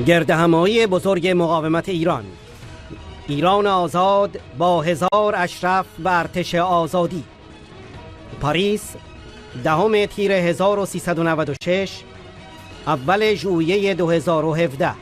گردهمایی بزرگ مقاومت ایران. ایران آزاد با 1000 اشرف و ارتش آزادی. پاریس، 10 تیر 1396، اول ژوئیه 2017.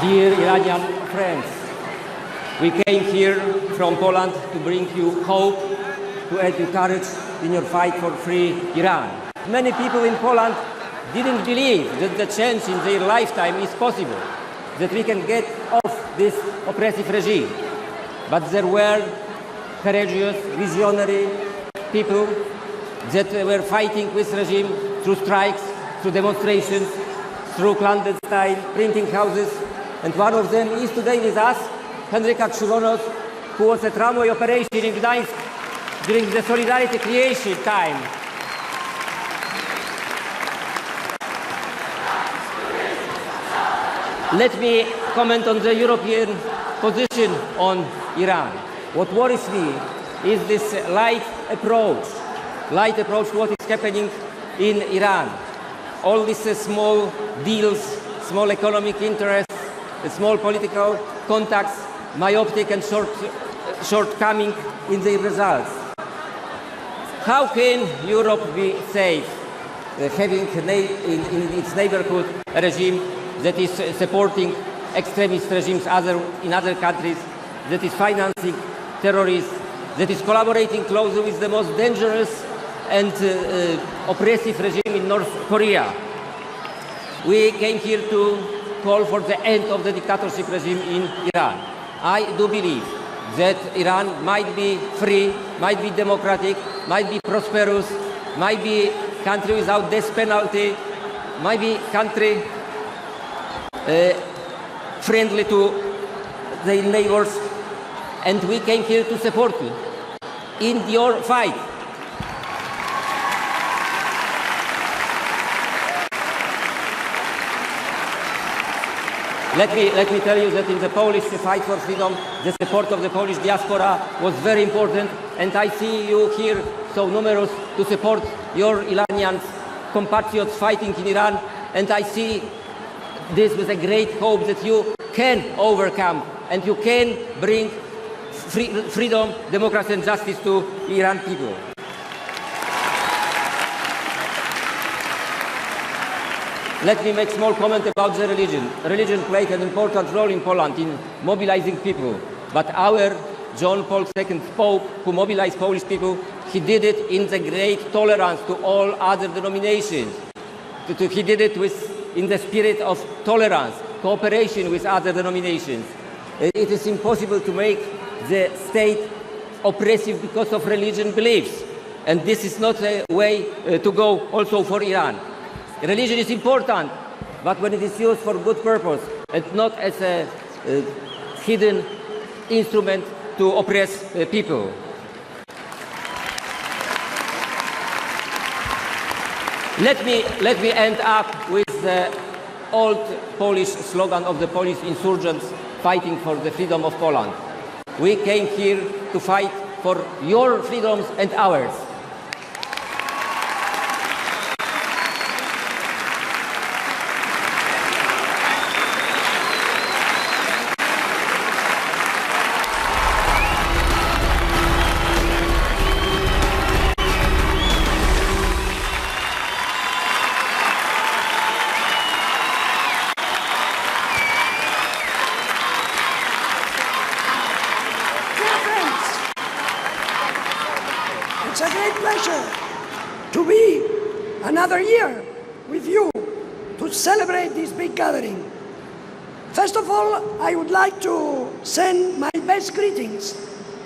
Dear Iranian friends, we came here from Poland to bring you hope, to add you courage in your fight for free Iran. Many people in Poland didn't believe that the change in their lifetime is possible, that we can get off this oppressive regime. But there were courageous, visionary people that were fighting this regime through strikes, through demonstrations, through clandestine printing houses. And one of them is today with us, Henryk Krzywonos, who was a tramway operation in Gdańsk during the Solidarity creation time. Let me comment on the European position on Iran. What worries me is this light approach to what is happening in Iran. All these small deals, small economic interests, small political contacts, myopic and shortcoming in the results. How can Europe be safe having in its neighborhood a regime that is supporting extremist regimes in other countries, that is financing terrorists, that is collaborating closely with the most dangerous and oppressive regime in North Korea? We came here to call for the end of the dictatorship regime in Iran. I do believe that Iran might be free, might be democratic, might be prosperous, might be country without death penalty, might be country friendly to their neighbors, and we came here to support you in your fight. Let me tell you that in the Polish fight for freedom, the support of the Polish diaspora was very important, and I see you here so numerous to support your Iranian compatriots fighting in Iran, and I see this with a great hope that you can overcome and you can bring freedom, democracy and justice to Iran people. Let me make a small comment about the religion. Religion played an important role in Poland in mobilizing people. But our John Paul II Pope, who mobilized Polish people, he did it in the great tolerance to all other denominations. He did it in the spirit of tolerance, cooperation with other denominations. It is impossible to make the state oppressive because of religion beliefs. And this is not a way to go also for Iran. Religion is important, but when it is used for good purpose and not as a hidden instrument to oppress people. Let me end up with the old Polish slogan of the Polish insurgents fighting for the freedom of Poland. We came here to fight for your freedoms and ours. It's a great pleasure to be another year with you to celebrate this big gathering. First of all, I would like to send my best greetings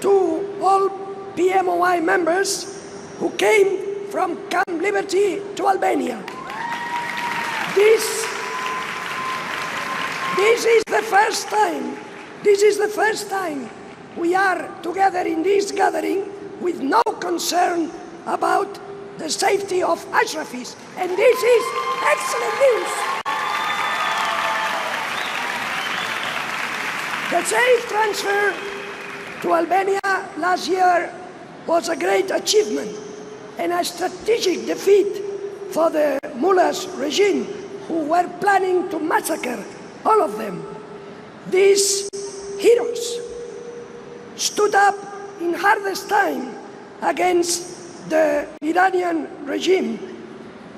to all PMOI members who came from Camp Liberty to Albania. This is the first time we are together in this gathering with no concern about the safety of Ashrafis, and this is excellent news. The safe transfer to Albania last year was a great achievement and a strategic defeat for the mullahs regime who were planning to massacre all of them. These heroes stood up in hardest time against the Iranian regime,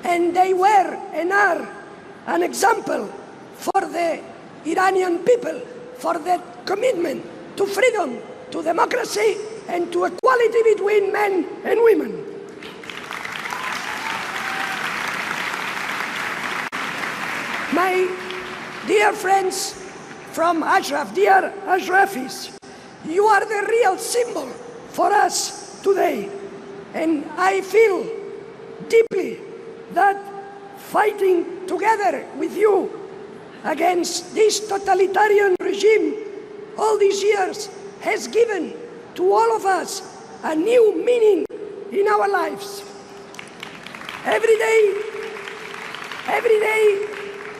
and they were and are an example for the Iranian people, for their commitment to freedom, to democracy, and to equality between men and women. My dear friends from Ashraf, dear Ashrafis, you are the real symbol for us today. And I feel deeply that fighting together with you against this totalitarian regime all these years has given to all of us a new meaning in our lives. Every day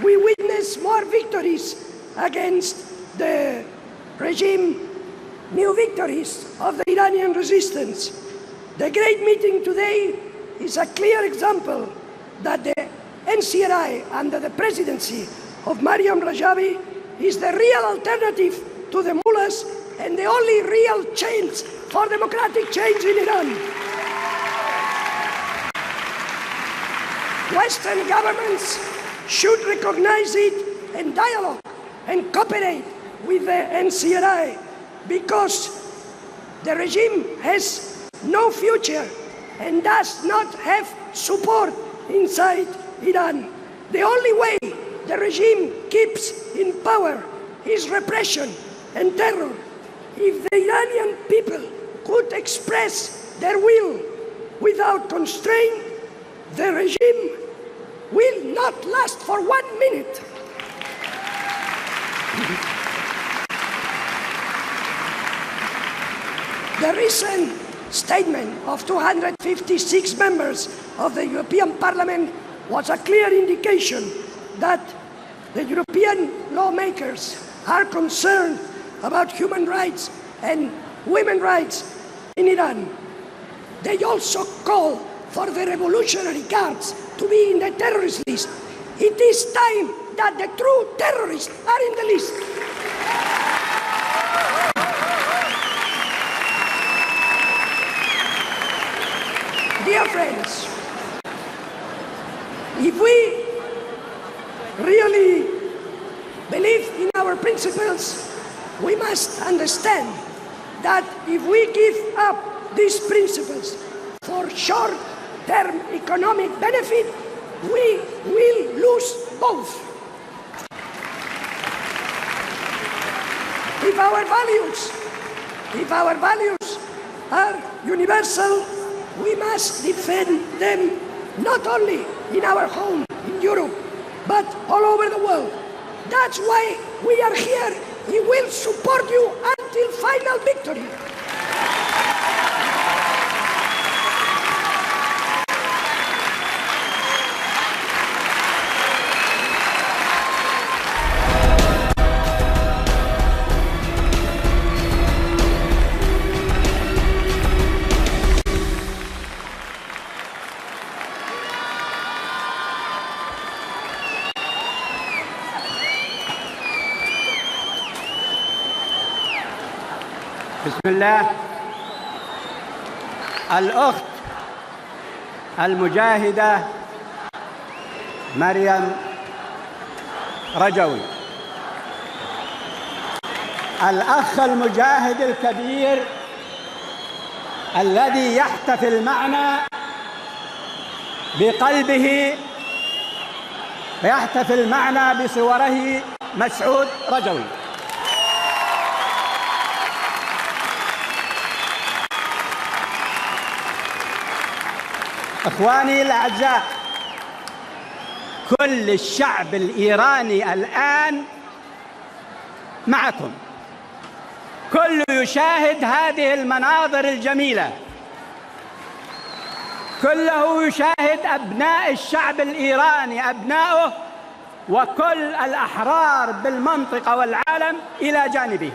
we witness more victories against the regime, new victories of the Iranian resistance. The great meeting today is a clear example that the NCRI under the presidency of Mariam Rajavi is the real alternative to the mullahs and the only real chance for democratic change in Iran. Western governments should recognize it and dialogue and cooperate with the NCRI because the regime has no future and does not have support inside Iran. The only way the regime keeps in power is repression and terror. If the Iranian people could express their will without constraint, the regime will not last for 1 minute. The recent statement of 256 members of the European Parliament was a clear indication that the European lawmakers are concerned about human rights and women's rights in Iran. They also call for the Revolutionary Guards to be in the terrorist list. It is time that the true terrorists are in the list. Dear friends, if we really believe in our principles, we must understand that if we give up these principles for short-term economic benefit, we will lose both. If our values are universal, we must defend them not only in our home in Europe, but all over the world. That's why we are here. We will support you until final victory. بسم الله. الأخت المجاهدة مريم رجوي، الأخ المجاهد الكبير الذي يحتفل معنا بقلبه ويحتفل معنا بصوره مسعود رجوي. إخواني الأعزاء، كل الشعب الإيراني الآن معكم. كل يشاهد هذه المناظر الجميلة، كله يشاهد أبناء الشعب الإيراني، أبناؤه وكل الأحرار بالمنطقة والعالم إلى جانبه.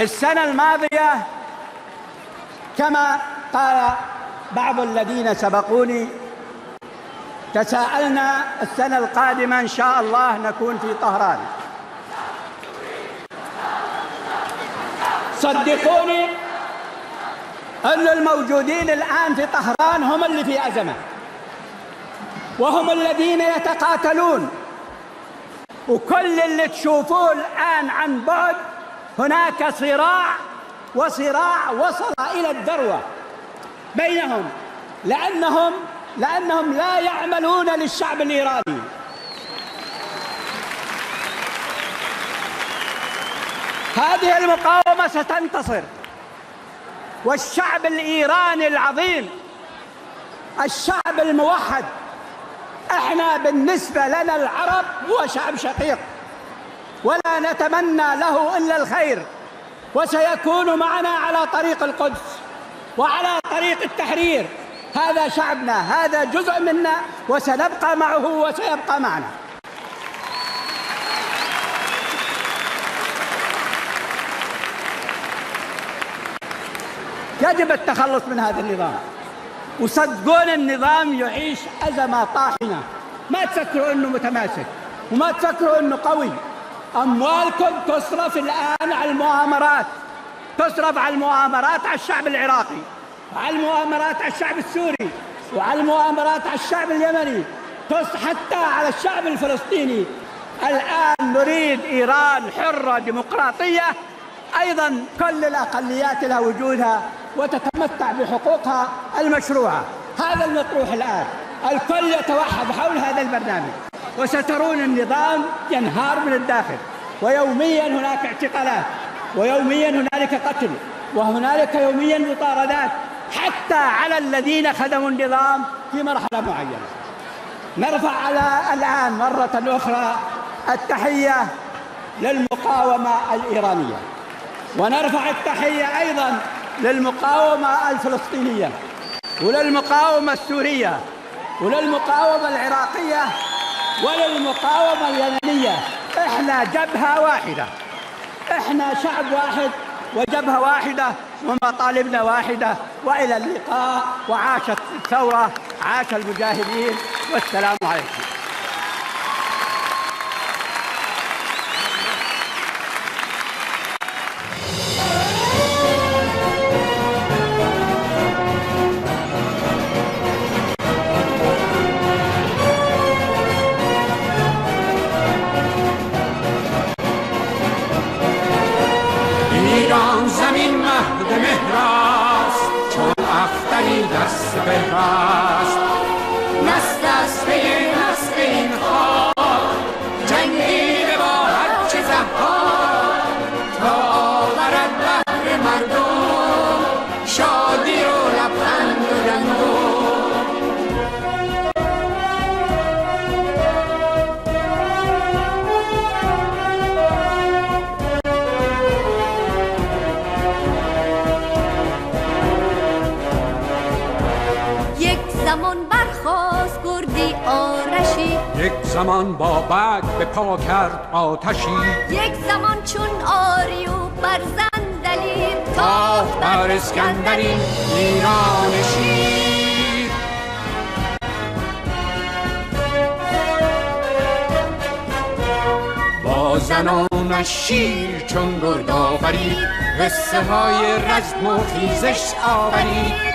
السنة الماضية كما قال بعض الذين سبقوني تساءلنا السنة القادمة إن شاء الله نكون في طهران. صدقوني أن الموجودين الآن في طهران هم اللي في أزمة، وهم الذين يتقاتلون، وكل اللي تشوفوه الآن عن بعد هناك صراع، وصراع وصل إلى الذروة بينهم، لأنهم لا يعملون للشعب الإيراني. هذه المقاومة ستنتصر، والشعب الإيراني العظيم، الشعب الموحد، احنا بالنسبة لنا العرب هو شعب شقيق ولا نتمنى له إلا الخير، وسيكون معنا على طريق القدس وعلى طريق التحرير. هذا شعبنا، هذا جزء منا، وسنبقى معه وسيبقى معنا. يجب التخلص من هذا النظام، وصدقون النظام يعيش أزمة طاحنة. ما تفكروا أنه متماسك، وما تفكروا أنه قوي. أموالكم تصرف الآن على المؤامرات، تصرف على المؤامرات على الشعب العراقي، وعلى المؤامرات على الشعب السوري، وعلى المؤامرات على الشعب اليمني، حتى على الشعب الفلسطيني. الآن نريد إيران حرة ديمقراطية، أيضا كل الأقليات لها وجودها وتتمتع بحقوقها المشروعة. هذا المطروح الآن، الكل يتوحد حول هذا البرنامج، وسترون النظام ينهار من الداخل، ويوميا هناك اعتقالات، ويوميا هنالك قتل، وهنالك يوميا مطاردات حتى على الذين خدموا النظام في مرحلة معينة. نرفع الآن مرة أخرى التحية للمقاومة الإيرانية، ونرفع التحية أيضا للمقاومة الفلسطينية، وللمقاومة السورية، وللمقاومة العراقية، وللمقاومة اليمنية. إحنا جبهة واحدة، إحنا شعب واحد وجبهة واحدة ومطالبنا واحدة. وإلى اللقاء، وعاشت الثورة، عاش المجاهدين، والسلام عليكم. ایران زمین مهد مهراست، چون اختری در سپهر است. نسل از پی نسل این خاک، جنگیده با هرچه ضحاک، تا آورد بهر مردم شادی و لبخند و گندم. زمان برخاست گردی آرشی، یک زمان با برگ به پا کرد آتشی، یک زمان چون آری و برزن دلیر، تاخت بر اسکندرین ایران شیر. با زنانش شیر چون گرد آورید، قصه های رزم و خیزش آورید.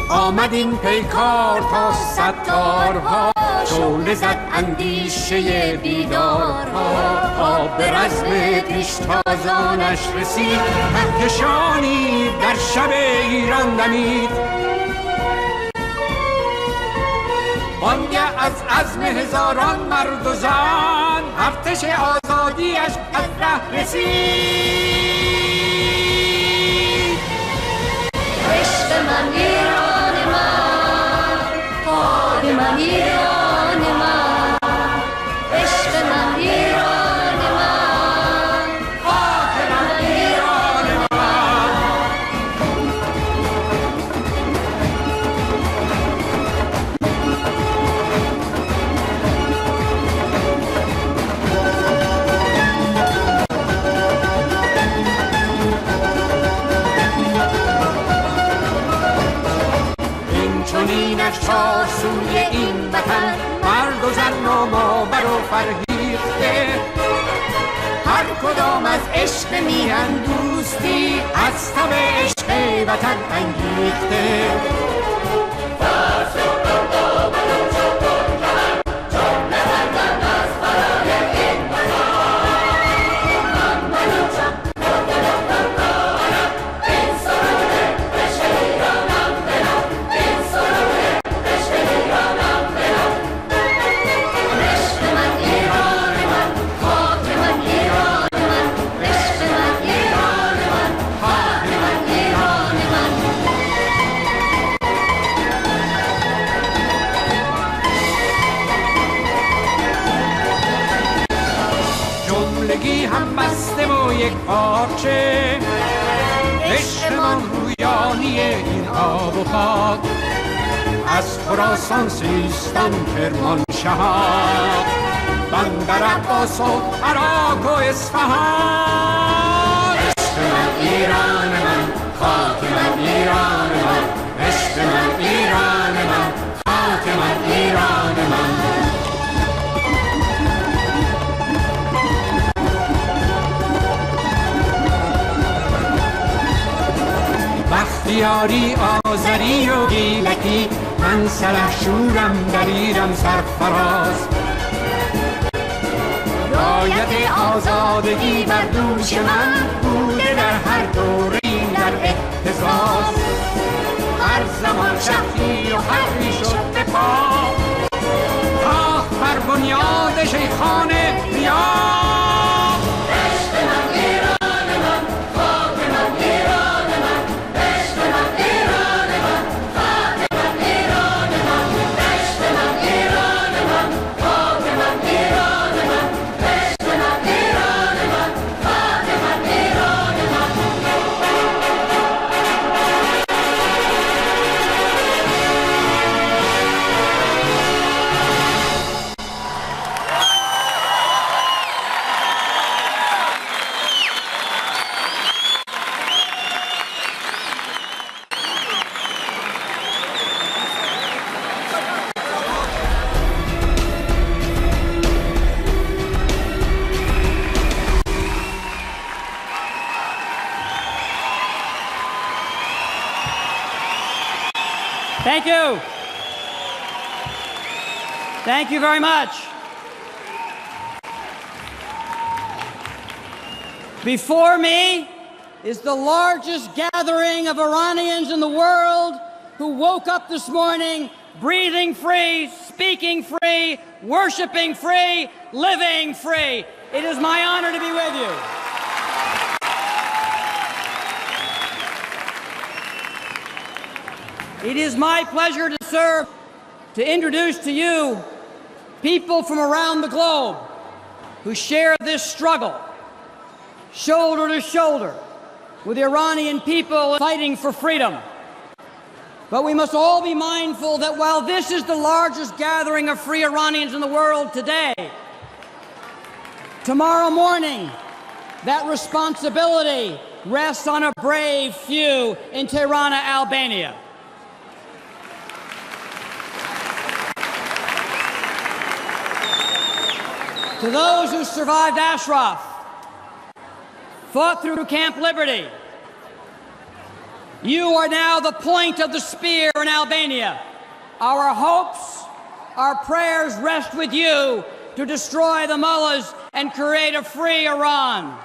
آمد این پیکار تا ستارها، شعله زد اندیشه بیدارها. تا به رزم پیشتازانش رسید، کهکشانی در شب ایران دمید. بانگه از عزم هزاران مرد و زن، ارتش آزادیش از ره رسید. عشق من ایران من، پای من ایران از چار سوی این وطن، مرد و زن و مابر و فرهیخته، هر کدام از عشق میهن دوستی، از تب عشق وطن انگیخته. یک پارچه عشقمان رویانی این آب و خاک، از خراسان سیستان کرمان شهاب، بندر عباس و عراق و اصفهان. عشق من ایران من، خاک من ایران من، عشق من ایران من، خاک من ایران من. بختیاری آذری و گیلکی، من سلحشورم دلیرم سرفراز، رایت آزادگی بر دوش من بوده در هر دوره‌ای در اهتزاز. هر زمان شهری و حقی شد به پا، تاخت بر بنیاد شیخان بیا. Thank you. Thank you very much. Before me is the largest gathering of Iranians in the world who woke up this morning breathing free, speaking free, worshiping free, living free. It is my honor to be with you. It is my pleasure to serve, to introduce to you people from around the globe who share this struggle, shoulder to shoulder, with the Iranian people fighting for freedom. But we must all be mindful that while this is the largest gathering of free Iranians in the world today, tomorrow morning, that responsibility rests on a brave few in Tirana, Albania. To those who survived Ashraf, fought through Camp Liberty, you are now the point of the spear in Albania. Our hopes, our prayers rest with you to destroy the mullahs and create a free Iran.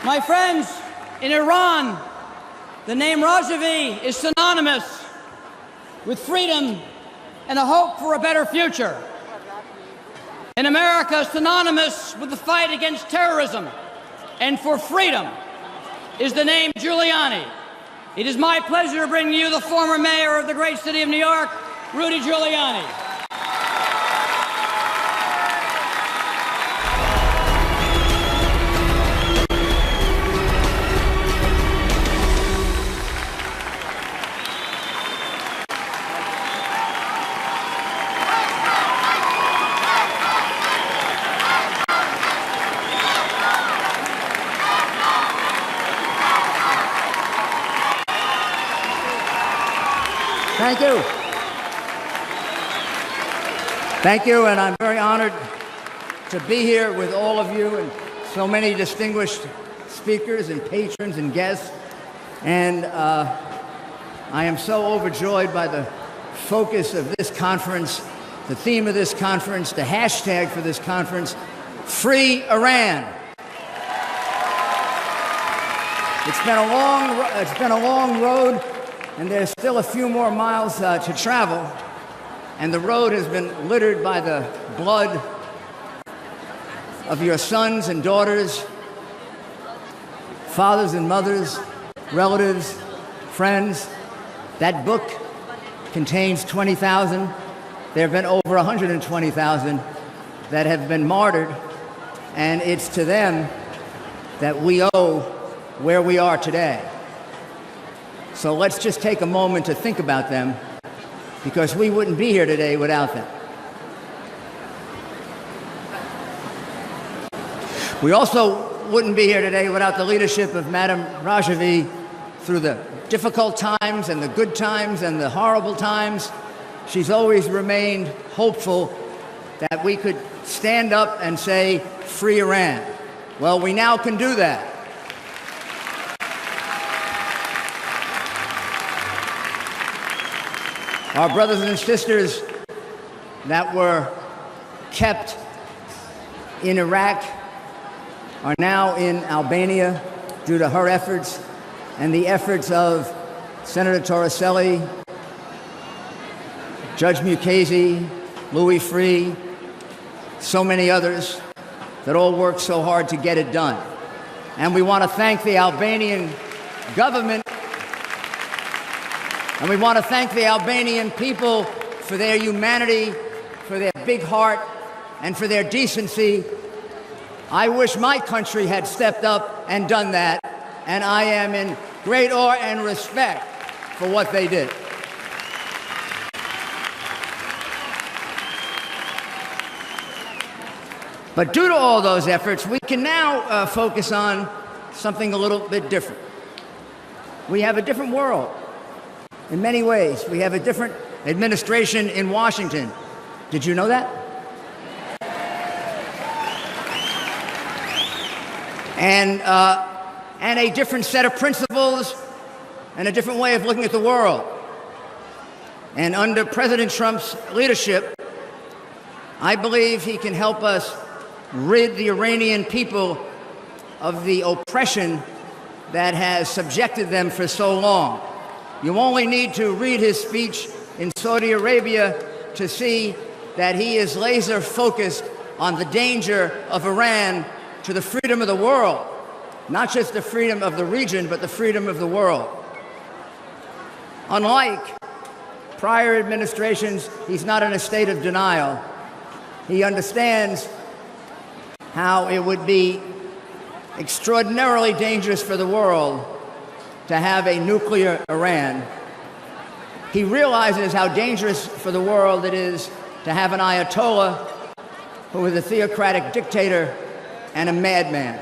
My friends, in Iran, the name Rajavi is synonymous with freedom and a hope for a better future. In America, synonymous with the fight against terrorism and for freedom is the name Giuliani. It is my pleasure to bring you the former mayor of the great city of New York, Rudy Giuliani. Thank you. Thank you, and I'm very honored to be here with all of you and so many distinguished speakers and patrons and guests. And I am so overjoyed by the focus of this conference, the theme of this conference, the hashtag for this conference, Free Iran. It's been a long road, and there's still a few more miles to travel. And the road has been littered by the blood of your sons and daughters, fathers and mothers, relatives, friends. That book contains 20,000. There have been over 120,000 that have been martyred, and it's to them that we owe where we are today. So let's just take a moment to think about them, because we wouldn't be here today without them. We also wouldn't be here today without the leadership of Madame Rajavi through the difficult times and the good times and the horrible times. She's always remained hopeful that we could stand up and say, Free Iran. Well, we now can do that. Our brothers and sisters that were kept in Iraq are now in Albania due to her efforts and the efforts of Senator Torricelli, Judge Mukasey, Louis Freeh, so many others that all worked so hard to get it done. And we want to thank the Albanian government, and we want to thank the Albanian people for their humanity, for their big heart, and for their decency. I wish my country had stepped up and done that, and I am in great awe and respect for what they did. But due to all those efforts, we can now focus on something a little bit different. We have a different world in many ways. We have a different administration in Washington. Did you know that? And a different set of principles and a different way of looking at the world. And under President Trump's leadership, I believe he can help us rid the Iranian people of the oppression that has subjected them for so long. You only need to read his speech in Saudi Arabia to see that he is laser focused on the danger of Iran to the freedom of the world, not just the freedom of the region, but the freedom of the world. Unlike prior administrations, he's not in a state of denial. He understands how it would be extraordinarily dangerous for the world to have a nuclear Iran. He realizes how dangerous for the world it is to have an Ayatollah who is a theocratic dictator and a madman.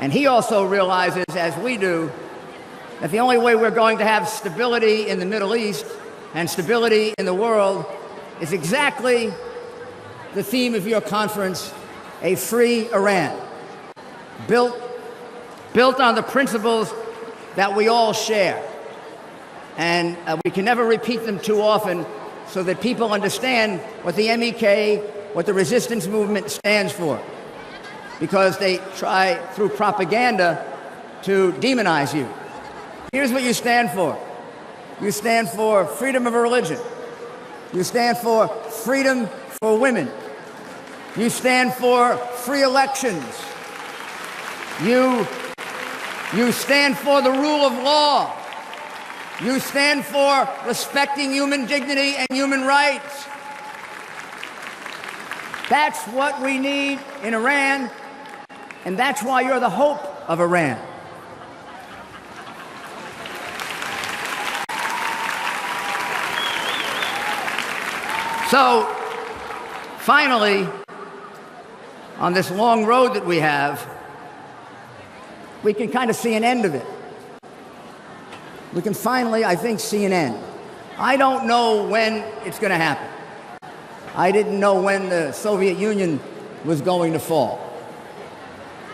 And he also realizes, as we do, that the only way we're going to have stability in the Middle East and stability in the world is exactly the theme of your conference, a free Iran, built on the principles that we all share. And we can never repeat them too often so that people understand what the MEK, what the resistance movement stands for. Because they try through propaganda to demonize you. Here's what you stand for. You stand for freedom of religion. You stand for freedom for women. You stand for free elections. You stand for the rule of law. You stand for respecting human dignity and human rights. That's what we need in Iran, and that's why you're the hope of Iran. So, finally, on this long road that we have, we can kind of see an end of it. We can finally, I think, see an end. I don't know when it's going to happen. I didn't know when the Soviet Union was going to fall,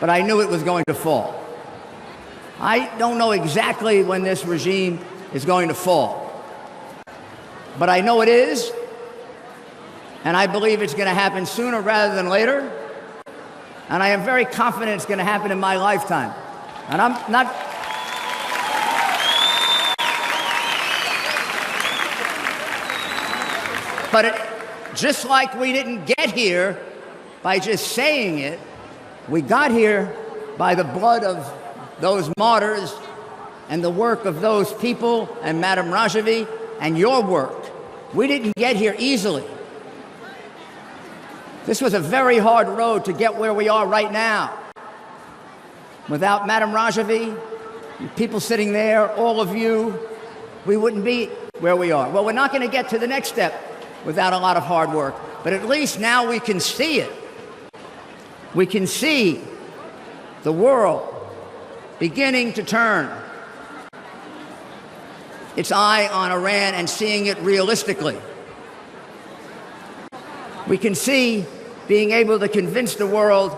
but I knew it was going to fall. I don't know exactly when this regime is going to fall, but I know it is, and I believe it's going to happen sooner rather than later, and I am very confident it's going to happen in my lifetime. And I'm not... But just like we didn't get here by just saying it, we got here by the blood of those martyrs and the work of those people and Madame Rajavi and your work. We didn't get here easily. This was a very hard road to get where we are right now. Without Madame Rajavi, people sitting there, all of you, we wouldn't be where we are. Well, we're not going to get to the next step without a lot of hard work, but at least now we can see it. We can see the world beginning to turn its eye on Iran and seeing it realistically. We can see being able to convince the world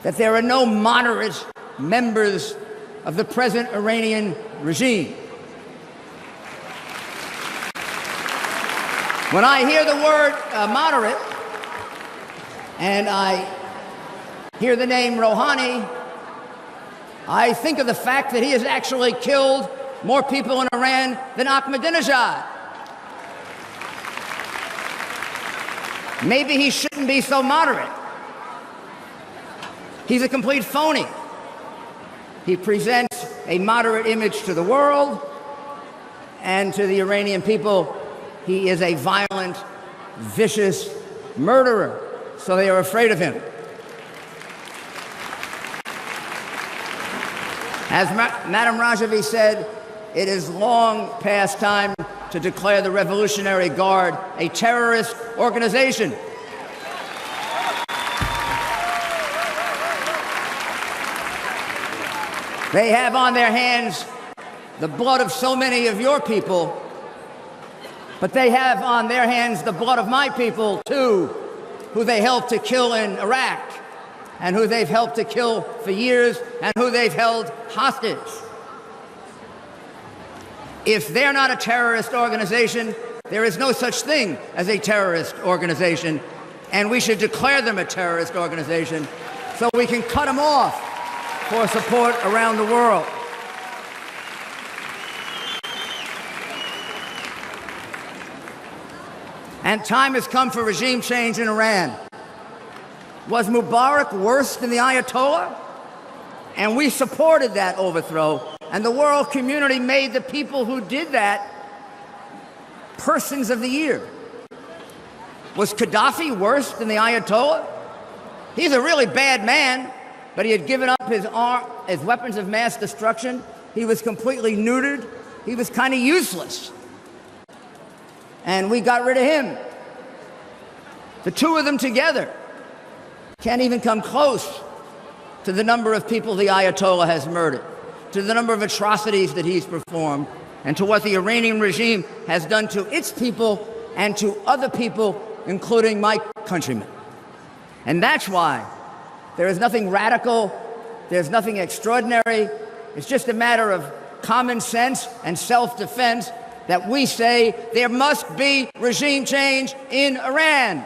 that there are no moderate members of the present Iranian regime. When I hear the word moderate, and I hear the name Rouhani, I think of the fact that he has actually killed more people in Iran than Ahmadinejad. Maybe he shouldn't be so moderate. He's a complete phony. He presents a moderate image to the world, and to the Iranian people, he is a violent, vicious murderer, so they are afraid of him. As Madame Rajavi said, it is long past time to declare the Revolutionary Guard a terrorist organization. They have on their hands the blood of so many of your people, but they have on their hands the blood of my people, too, who they helped to kill in Iraq, and who they've helped to kill for years, and who they've held hostage. If they're not a terrorist organization, there is no such thing as a terrorist organization, and we should declare them a terrorist organization so we can cut them off for support around the world. And time has come for regime change in Iran. Was Mubarak worse than the Ayatollah? And we supported that overthrow, and the world community made the people who did that persons of the year. Was Gaddafi worse than the Ayatollah? He's a really bad man, but he had given up his weapons of mass destruction. He was completely neutered. He was kind of useless. And we got rid of him. The two of them together can't even come close to the number of people the Ayatollah has murdered, to the number of atrocities that he's performed, and to what the Iranian regime has done to its people and to other people, including my countrymen. And that's why there is nothing radical, there's nothing extraordinary. It's just a matter of common sense and self-defense that we say there must be regime change in Iran.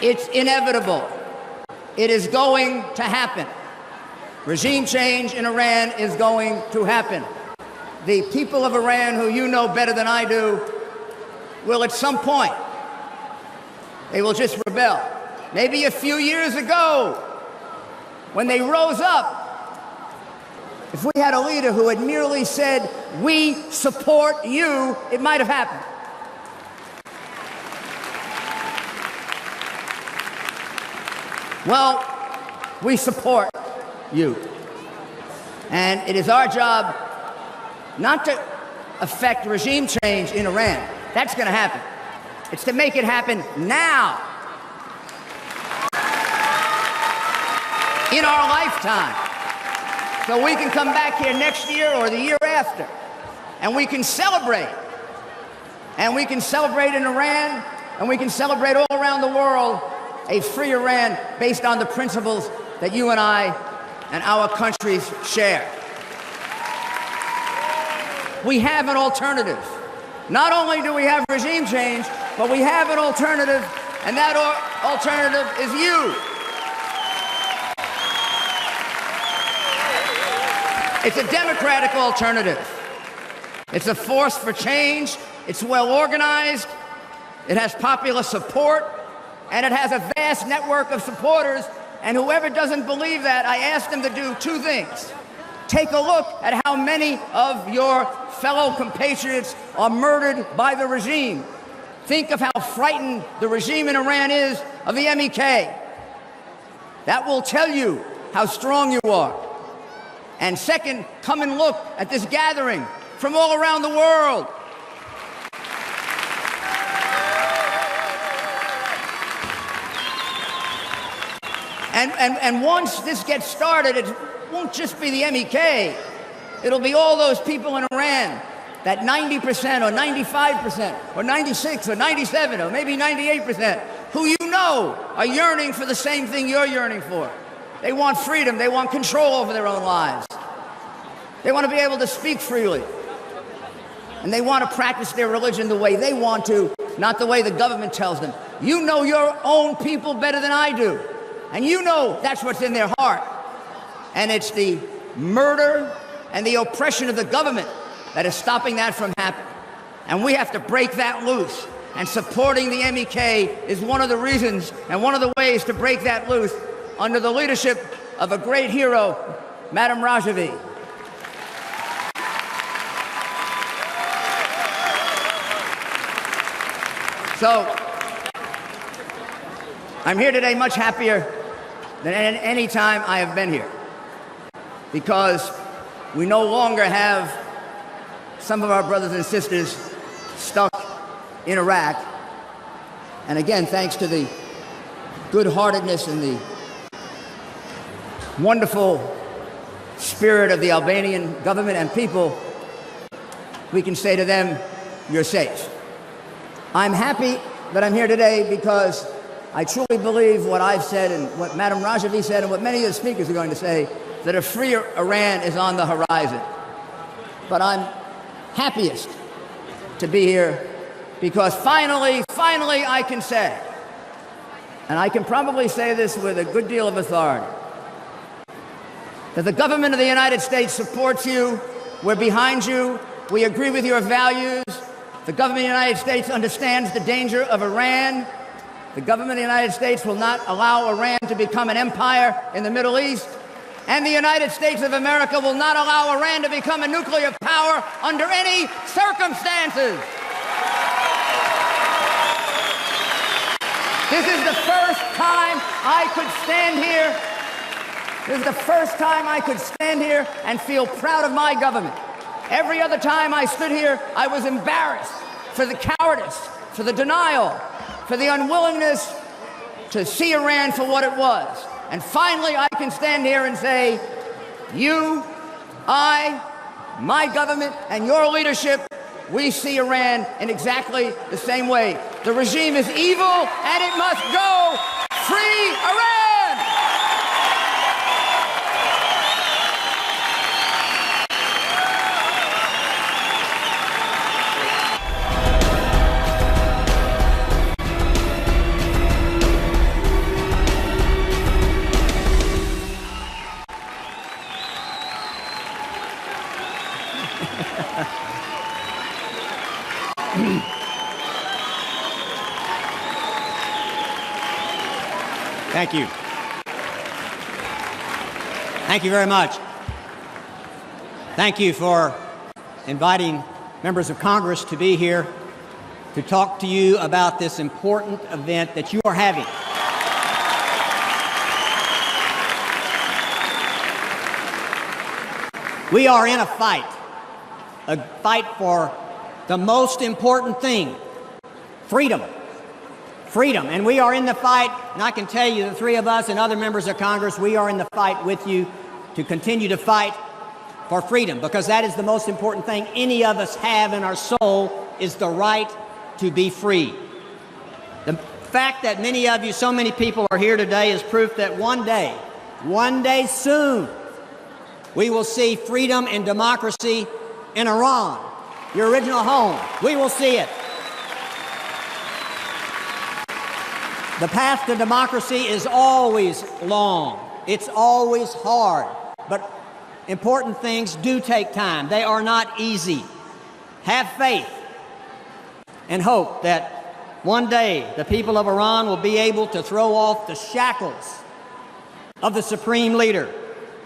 It's inevitable. It is going to happen. Regime change in Iran is going to happen. The people of Iran, who you know better than I do, will at some point, they will just rebel. Maybe a few years ago, when they rose up, if we had a leader who had merely said, "We support you," it might have happened. Well, we support you. And it is our job not to affect regime change in Iran. That's going to happen. It's to make it happen now. In our lifetime. So we can come back here next year or the year after. And we can celebrate. And we can celebrate in Iran, and we can celebrate all around the world a free Iran based on the principles that you and I and our countries share. We have an alternative. Not only do we have regime change, but we have an alternative, and that alternative is you. It's a democratic alternative. It's a force for change. It's well organized. It has popular support, and it has a vast network of supporters. And whoever doesn't believe that, I ask them to do two things. Take a look at how many of your fellow compatriots are murdered by the regime. Think of how frightened the regime in Iran is of the MEK. That will tell you how strong you are. And second, come and look at this gathering from all around the world. And once this gets started, it won't just be the MEK. It'll be all those people in Iran, that 90% or 95% or 96 or 97 or maybe 98% who you know are yearning for the same thing you're yearning for. They want freedom. They want control over their own lives. They want to be able to speak freely. And they want to practice their religion the way they want to, not the way the government tells them. You know your own people better than I do. And you know that's what's in their heart. And it's the murder and the oppression of the government that is stopping that from happening. And we have to break that loose. And supporting the MEK is one of the reasons and one of the ways to break that loose under the leadership of a great hero, Madam Rajavi. So, I'm here today much happier than any time I have been here, because we no longer have some of our brothers and sisters stuck in Iraq. And again, thanks to the good-heartedness and the wonderful spirit of the Albanian government and people, we can say to them, you're safe. I'm happy that I'm here today because I truly believe what I've said and what Madam Rajavi said and what many of the speakers are going to say, that a free Iran is on the horizon. But I'm happiest to be here because finally I can say, and I can probably say this with a good deal of authority, that the government of the United States supports you, we're behind you, we agree with your values. The government of the United States understands the danger of Iran. The government of the United States will not allow Iran to become an empire in the Middle East. And the United States of America will not allow Iran to become a nuclear power under any circumstances. This is the first time I could stand here. This is the first time I could stand here and feel proud of my government. Every other time I stood here, I was embarrassed for the cowardice, for the denial, for the unwillingness to see Iran for what it was. And finally, I can stand here and say, you, I, my government, and your leadership, we see Iran in exactly the same way. The regime is evil, and it must go. Free Iran! Thank you. Thank you very much. Thank you for inviting members of Congress to be here to talk to you about this important event that you are having. We are in a fight for the most important thing, freedom. Freedom. And we are in the fight, and I can tell you, the three of us and other members of Congress, we are in the fight with you to continue to fight for freedom, because that is the most important thing any of us have in our soul, is the right to be free. The fact that many of you, so many people are here today, is proof that one day soon, we will see freedom and democracy in Iran, your original home. We will see it. The path to democracy is always long. It's always hard. But important things do take time. They are not easy. Have faith and hope that one day the people of Iran will be able to throw off the shackles of the supreme leader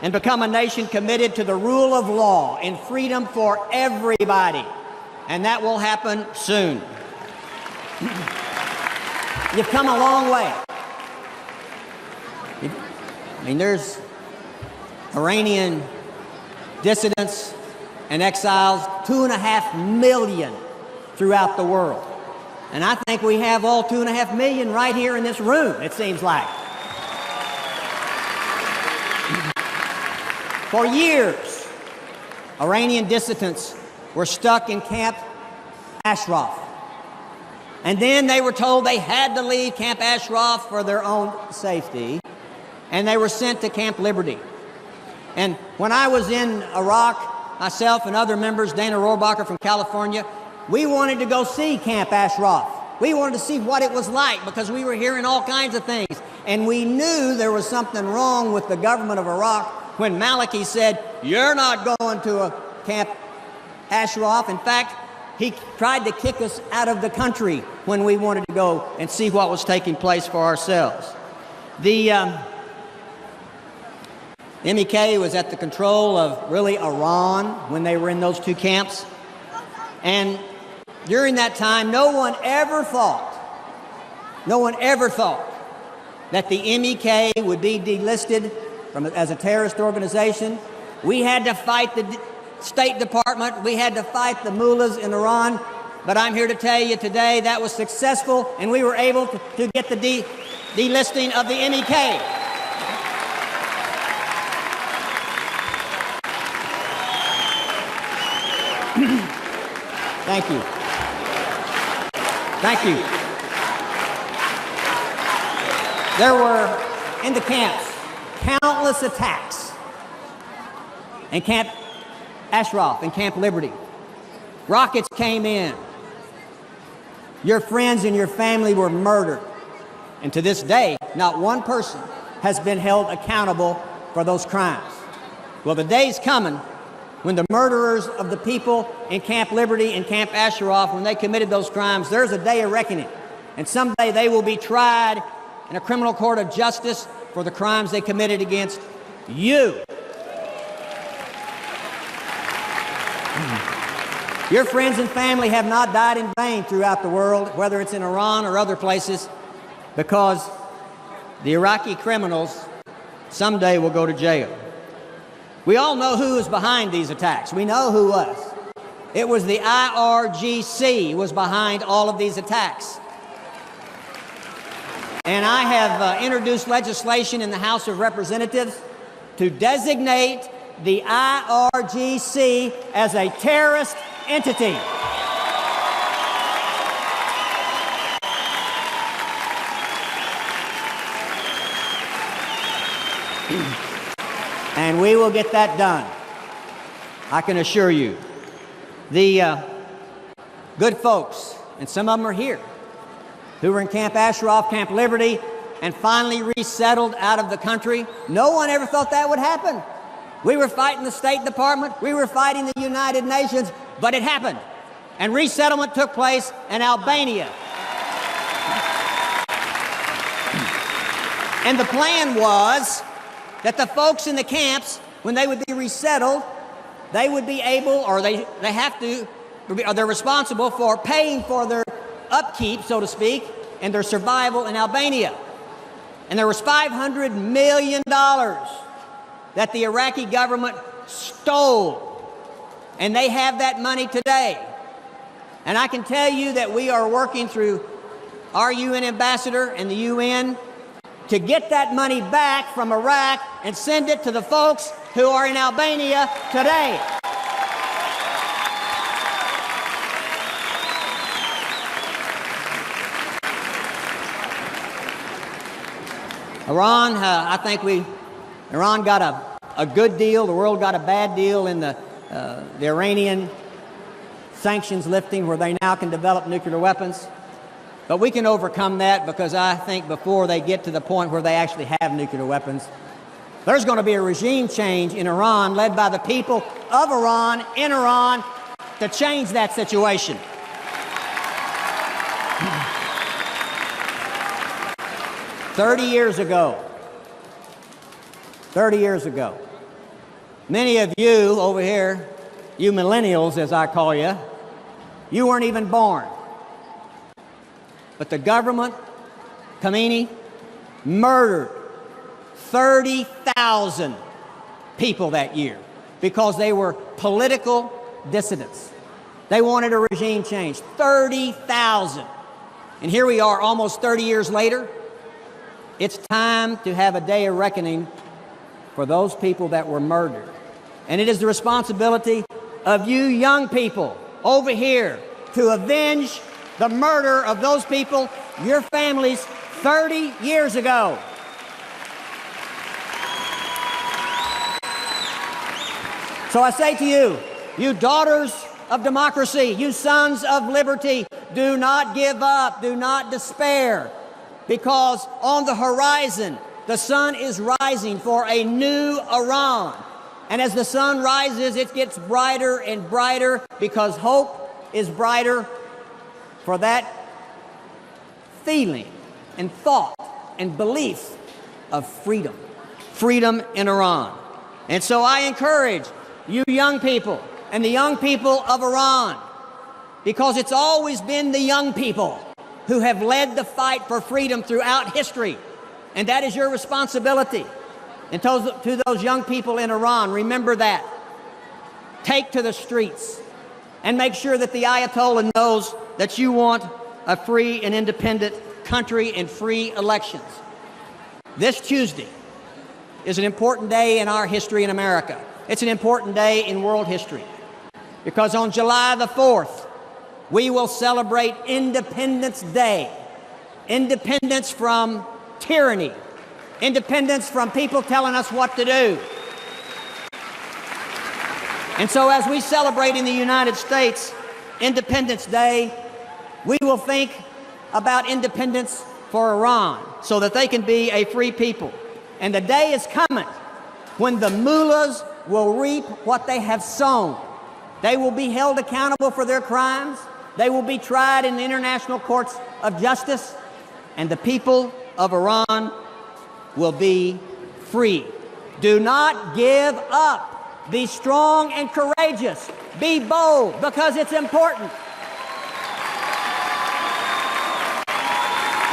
and become a nation committed to the rule of law and freedom for everybody. And that will happen soon. You've come a long way. There's Iranian dissidents and exiles, 2.5 million throughout the world. And I think we have all 2.5 million right here in this room, it seems like. For years, Iranian dissidents were stuck in Camp Ashraf. And then they were told they had to leave Camp Ashraf for their own safety, and they were sent to Camp Liberty. And when I was in Iraq, myself and other members, Dana Rohrabacher from California, we wanted to go see Camp Ashraf. We wanted to see what it was like, because we were hearing all kinds of things. And we knew there was something wrong with the government of Iraq when Maliki said, "You're not going to a Camp Ashraf." In fact, he tried to kick us out of the country when we wanted to go and see what was taking place for ourselves. The MEK was at the control of really Iran when they were in those two camps. And during that time, no one ever thought that the MEK would be delisted as a terrorist organization. We had to fight the State Department. We had to fight the mullahs in Iran. But I'm here to tell you today that was successful, and we were able to get the delisting of the MEK. Thank you. Thank you. There were, in the camps, countless attacks in Camp Ashraf and Camp Liberty. Rockets came in. Your friends and your family were murdered. And to this day, not one person has been held accountable for those crimes. Well, the day's coming when the murderers of the people in Camp Liberty and Camp Ashraf, when they committed those crimes, there's a day of reckoning. And someday they will be tried in a criminal court of justice for the crimes they committed against you. Your friends and family have not died in vain throughout the world, whether it's in Iran or other places, because the Iraqi criminals someday will go to jail. We all know who is behind these attacks. We know who was. It was the IRGC was behind all of these attacks. And I have introduced legislation in the House of Representatives to designate the IRGC as a terrorist entity. And we will get that done, I can assure you. The good folks, and some of them are here, who were in Camp Ashraf, Camp Liberty, and finally resettled out of the country. No one ever thought that would happen. We were fighting the State Department, we were fighting the United Nations, but it happened. And resettlement took place in Albania. And the plan was that the folks in the camps, when they would be resettled, they would be able, or they're responsible for paying for their upkeep, so to speak, and their survival in Albania. And there was $500 million that the Iraqi government stole. And they have that money today. And I can tell you that we are working through our UN ambassador and the UN to get that money back from Iraq and send it to the folks who are in Albania today. Iran, I think Iran got a good deal. The world got a bad deal in the Iranian sanctions lifting, where they now can develop nuclear weapons. But we can overcome that, because I think before they get to the point where they actually have nuclear weapons, there's going to be a regime change in Iran led by the people of Iran in Iran to change that situation. Thirty years ago, many of you over here, you millennials as I call you, you weren't even born. But the government, Khomeini, murdered 30,000 people that year because they were political dissidents. They wanted a regime change. 30,000. And here we are almost 30 years later. It's time to have a day of reckoning for those people that were murdered. And it is the responsibility of you young people over here to avenge the murder of those people, your families, 30 years ago. So I say to you, you daughters of democracy, you sons of liberty, do not give up, do not despair, because on the horizon, the sun is rising for a new Iran. And as the sun rises, it gets brighter and brighter, because hope is brighter for that feeling and thought and belief of freedom. Freedom in Iran. And so I encourage you young people and the young people of Iran, because it's always been the young people who have led the fight for freedom throughout history. And that is your responsibility. And to those young people in Iran, remember that. Take to the streets and make sure that the Ayatollah knows that you want a free and independent country and free elections. This Tuesday is an important day in our history in America. It's an important day in world history, because on July the 4th, we will celebrate Independence Day. Independence from tyranny. Independence from people telling us what to do. And so as we celebrate in the United States Independence Day, we will think about independence for Iran so that they can be a free people. And the day is coming when the mullahs will reap what they have sown. They will be held accountable for their crimes. They will be tried in the international courts of justice. And the people of Iran will be free. Do not give up. Be strong and courageous. Be bold, because it's important.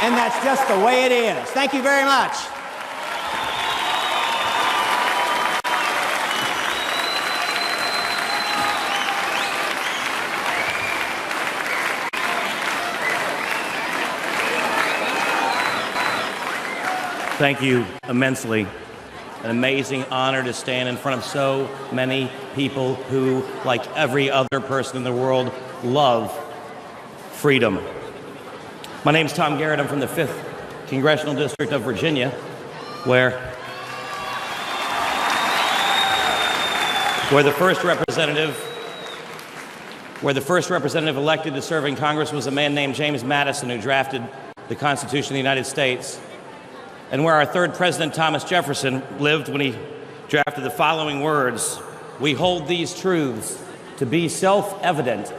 And that's just the way it is. Thank you very much. Thank you immensely. An amazing honor to stand in front of so many people who, like every other person in the world, love freedom. My name's Tom Gierdt. I'm from the 5th Congressional District of Virginia, where the first representative elected to serve in Congress was a man named James Madison, who drafted the Constitution of the United States, and where our third president, Thomas Jefferson, lived when he drafted the following words: "We hold these truths to be self-evident,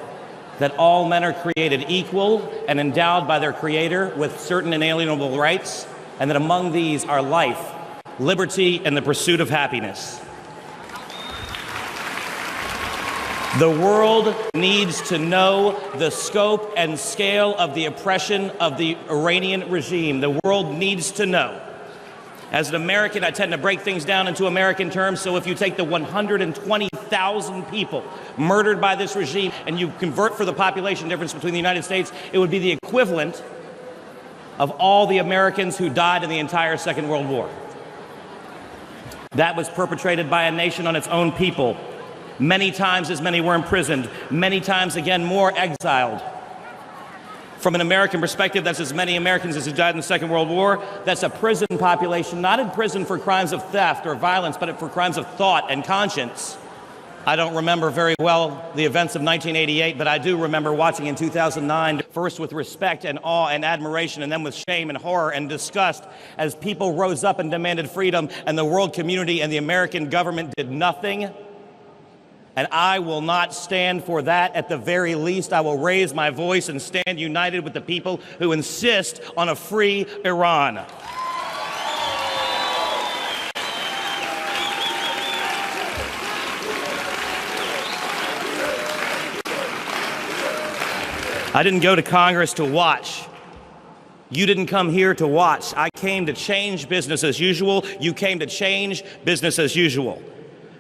that all men are created equal and endowed by their Creator with certain inalienable rights, and that among these are life, liberty, and the pursuit of happiness." The world needs to know the scope and scale of the oppression of the Iranian regime. The world needs to know. As an American, I tend to break things down into American terms, so if you take the 120,000 people murdered by this regime and you convert for the population difference between the United States, it would be the equivalent of all the Americans who died in the entire Second World War. That was perpetrated by a nation on its own people. Many times as many were imprisoned, many times again more exiled. From an American perspective, that's as many Americans as who died in the Second World War. That's a prison population, not in prison for crimes of theft or violence, but for crimes of thought and conscience. I don't remember very well the events of 1988, but I do remember watching in 2009, first with respect and awe and admiration, and then with shame and horror and disgust, as people rose up and demanded freedom, and the world community and the American government did nothing. And I will not stand for that. At the very least, I will raise my voice and stand united with the people who insist on a free Iran. I didn't go to Congress to watch. You didn't come here to watch. I came to change business as usual. You came to change business as usual.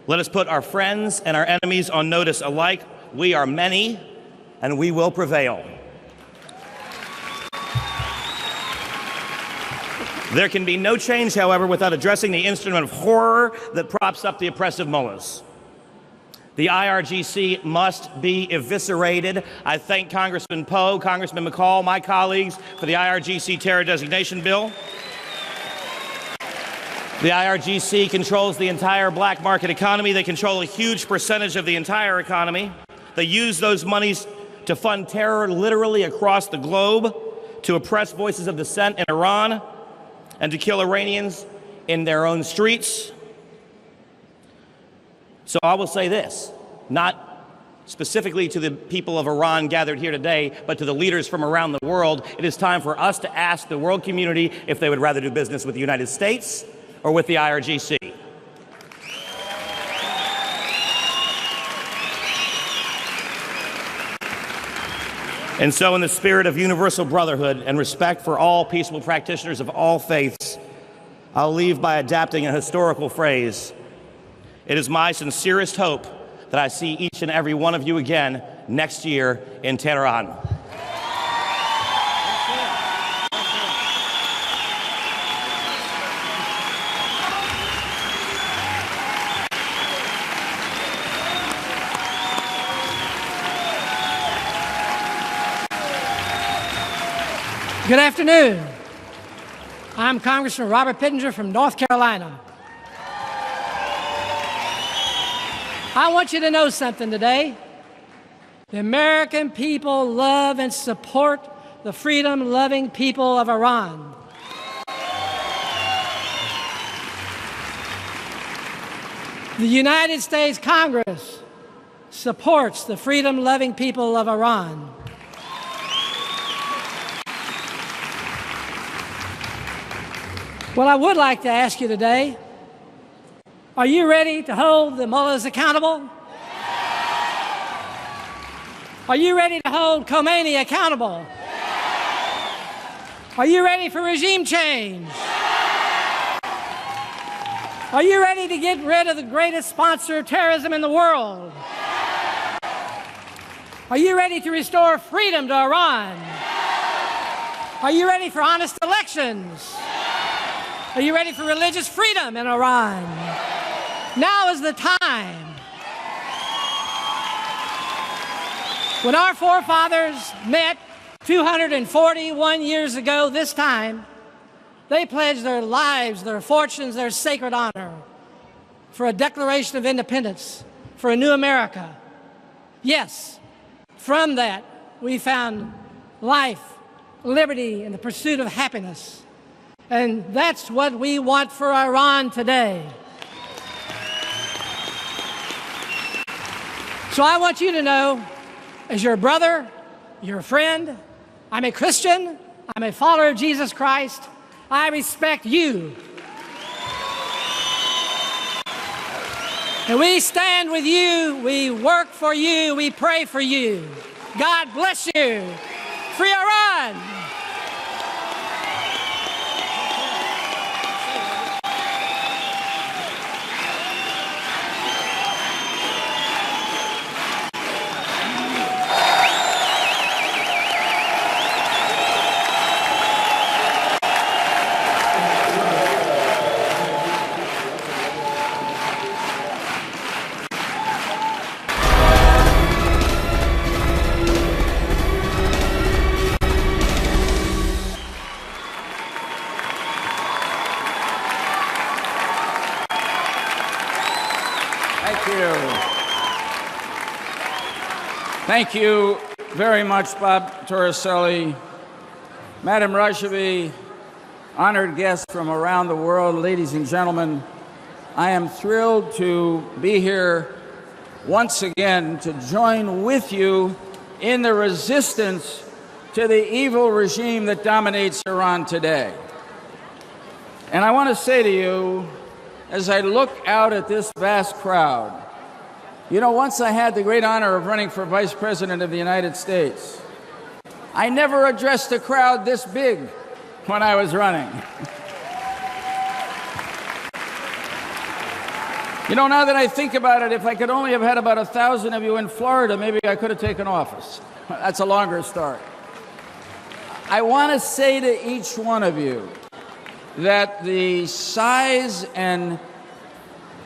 Let us put our friends and our enemies on notice alike. We are many, and we will prevail. There can be no change, however, without addressing the instrument of horror that props up the oppressive mullahs. The IRGC must be eviscerated. I thank Congressman Poe, Congressman McCall, my colleagues, for the IRGC terror designation bill. The IRGC controls the entire black market economy. They control a huge percentage of the entire economy. They use those monies to fund terror literally across the globe, to oppress voices of dissent in Iran, and to kill Iranians in their own streets. So I will say this, not specifically to the people of Iran gathered here today, but to the leaders from around the world. It is time for us to ask the world community if they would rather do business with the United States or with the IRGC. And so in the spirit of universal brotherhood and respect for all peaceful practitioners of all faiths, I'll leave by adapting a historical phrase. It is my sincerest hope that I see each and every one of you again next year in Tehran. Good afternoon. I'm Congressman Robert Pittenger from North Carolina. I want you to know something today. The American people love and support the freedom-loving people of Iran. The United States Congress supports the freedom-loving people of Iran. What I would like to ask you today, are you ready to hold the mullahs accountable? Are you ready to hold Khomeini accountable? Are you ready for regime change? Are you ready to get rid of the greatest sponsor of terrorism in the world? Are you ready to restore freedom to Iran? Are you ready for honest elections? Are you ready for religious freedom in Iran? Now is the time. When our forefathers met 241 years ago this time, they pledged their lives, their fortunes, their sacred honor for a declaration of independence, for a new America. Yes, from that we found life, liberty, and the pursuit of happiness. And that's what we want for Iran today. So I want you to know, as your brother, your friend, I'm a Christian, I'm a follower of Jesus Christ, I respect you. And we stand with you, we work for you, we pray for you. God bless you. Free Iran! Thank you very much, Bob Torricelli. Madam Rajavi, honored guests from around the world, ladies and gentlemen, I am thrilled to be here once again to join with you in the resistance to the evil regime that dominates Iran today. And I want to say to you, as I look out at this vast crowd, you know, once I had the great honor of running for Vice President of the United States. I never addressed a crowd this big when I was running. You know, now that I think about it, if I could only have had about 1,000 of you in Florida, maybe I could have taken office. That's a longer story. I want to say to each one of you that the size and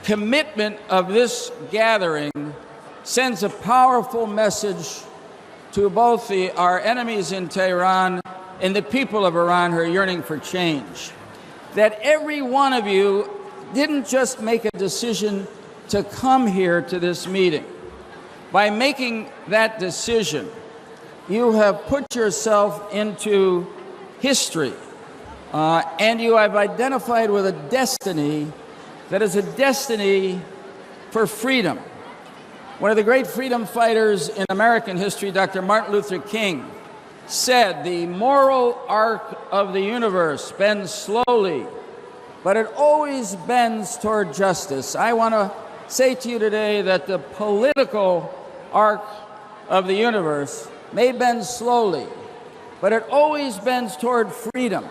commitment of this gathering sends a powerful message to both our enemies in Tehran and the people of Iran who are yearning for change. That every one of you didn't just make a decision to come here to this meeting. By making that decision, you have put yourself into history, and you have identified with a destiny that is a destiny for freedom. One of the great freedom fighters in American history, Dr. Martin Luther King, said, "The moral arc of the universe bends slowly, but it always bends toward justice." I want to say to you today that the political arc of the universe may bend slowly, but it always bends toward freedom.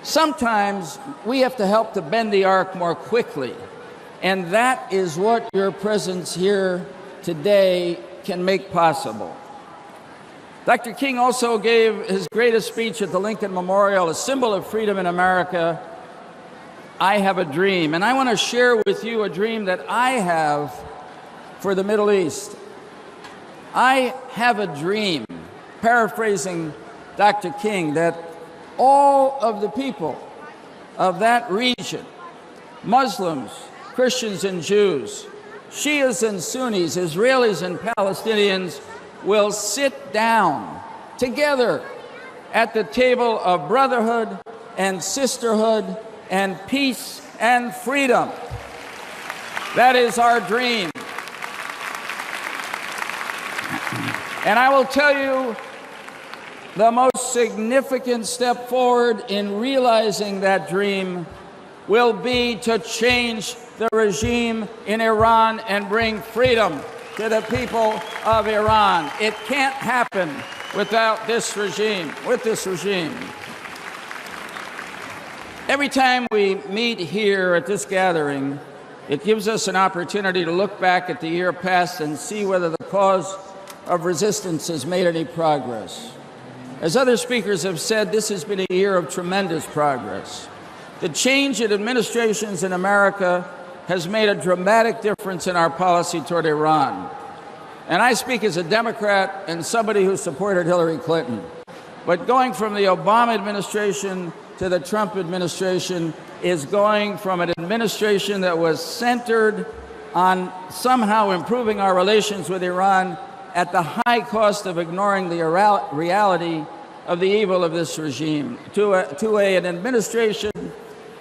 Sometimes we have to help to bend the arc more quickly, and that is what your presence here today can make possible. Dr. King also gave his greatest speech at the Lincoln Memorial, a symbol of freedom in America. I have a dream, and I want to share with you a dream that I have for the Middle East. I have a dream, paraphrasing Dr. King, that all of the people of that region, Muslims, Christians and Jews, Shias and Sunnis, Israelis and Palestinians, will sit down together at the table of brotherhood and sisterhood and peace and freedom. That is our dream. And I will tell you, the most significant step forward in realizing that dream will be to change the regime in Iran and bring freedom to the people of Iran. It can't happen without this regime, with this regime. Every time we meet here at this gathering, it gives us an opportunity to look back at the year past and see whether the cause of resistance has made any progress. As other speakers have said, this has been a year of tremendous progress. The change in administrations in America has made a dramatic difference in our policy toward Iran. And I speak as a Democrat and somebody who supported Hillary Clinton. But going from the Obama administration to the Trump administration is going from an administration that was centered on somehow improving our relations with Iran at the high cost of ignoring the reality of the evil of this regime, to an administration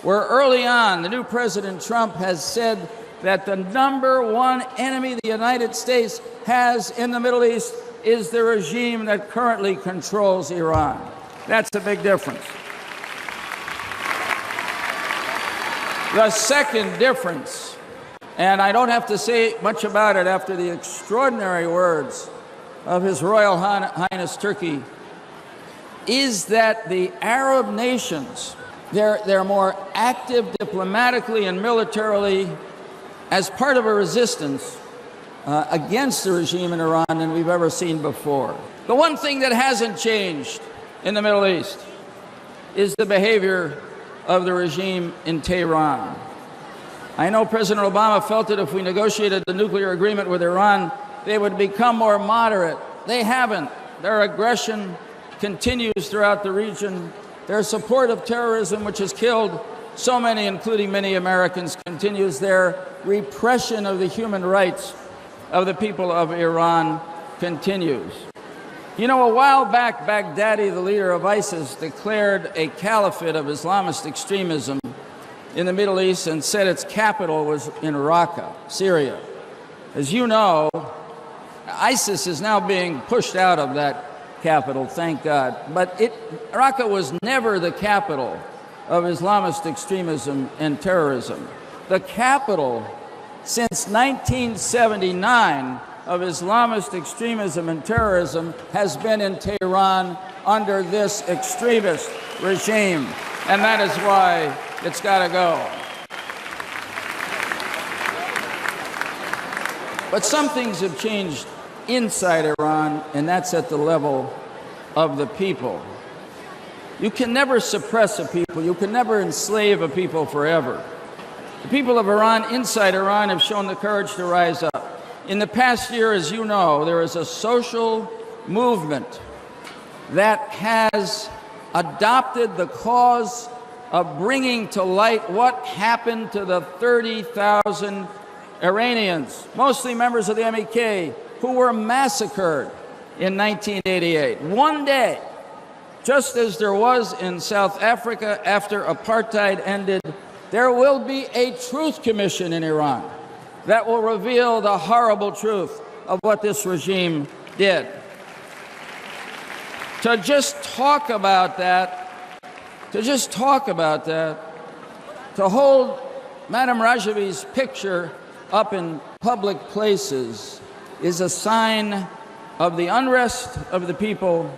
where early on the new President Trump has said that the #1 enemy the United States has in the Middle East is the regime that currently controls Iran. That's a big difference. The second difference, and I don't have to say much about it after the extraordinary words of His Royal Highness Turkey, is that the Arab nations, they're more active diplomatically and militarily as part of a resistance against the regime in Iran than we've ever seen before. The one thing that hasn't changed in the Middle East is the behavior of the regime in Tehran. I know President Obama felt that if we negotiated the nuclear agreement with Iran, they would become more moderate. They haven't. Their aggression continues throughout the region. Their support of terrorism, which has killed so many, including many Americans, continues. Their repression of the human rights of the people of Iran continues. You know, a while back, Baghdadi, the leader of ISIS, declared a caliphate of Islamist extremism in the Middle East and said its capital was in Raqqa, Syria. As you know, ISIS is now being pushed out of that capital, thank God. But Raqqa was never the capital of Islamist extremism and terrorism. The capital since 1979 of Islamist extremism and terrorism has been in Tehran under this extremist regime. And that is why it's got to go. But some things have changed inside Iran, and that's at the level of the people. You can never suppress a people. You can never enslave a people forever. The people of Iran, inside Iran, have shown the courage to rise up. In the past year, as you know, there is a social movement that has adopted the cause of bringing to light what happened to the 30,000 Iranians, mostly members of the MEK, who were massacred in 1988. One day, just as there was in South Africa after apartheid ended, there will be a truth commission in Iran that will reveal the horrible truth of what this regime did. To just talk about that, to hold Madame Rajavi's picture up in public places is a sign of the unrest of the people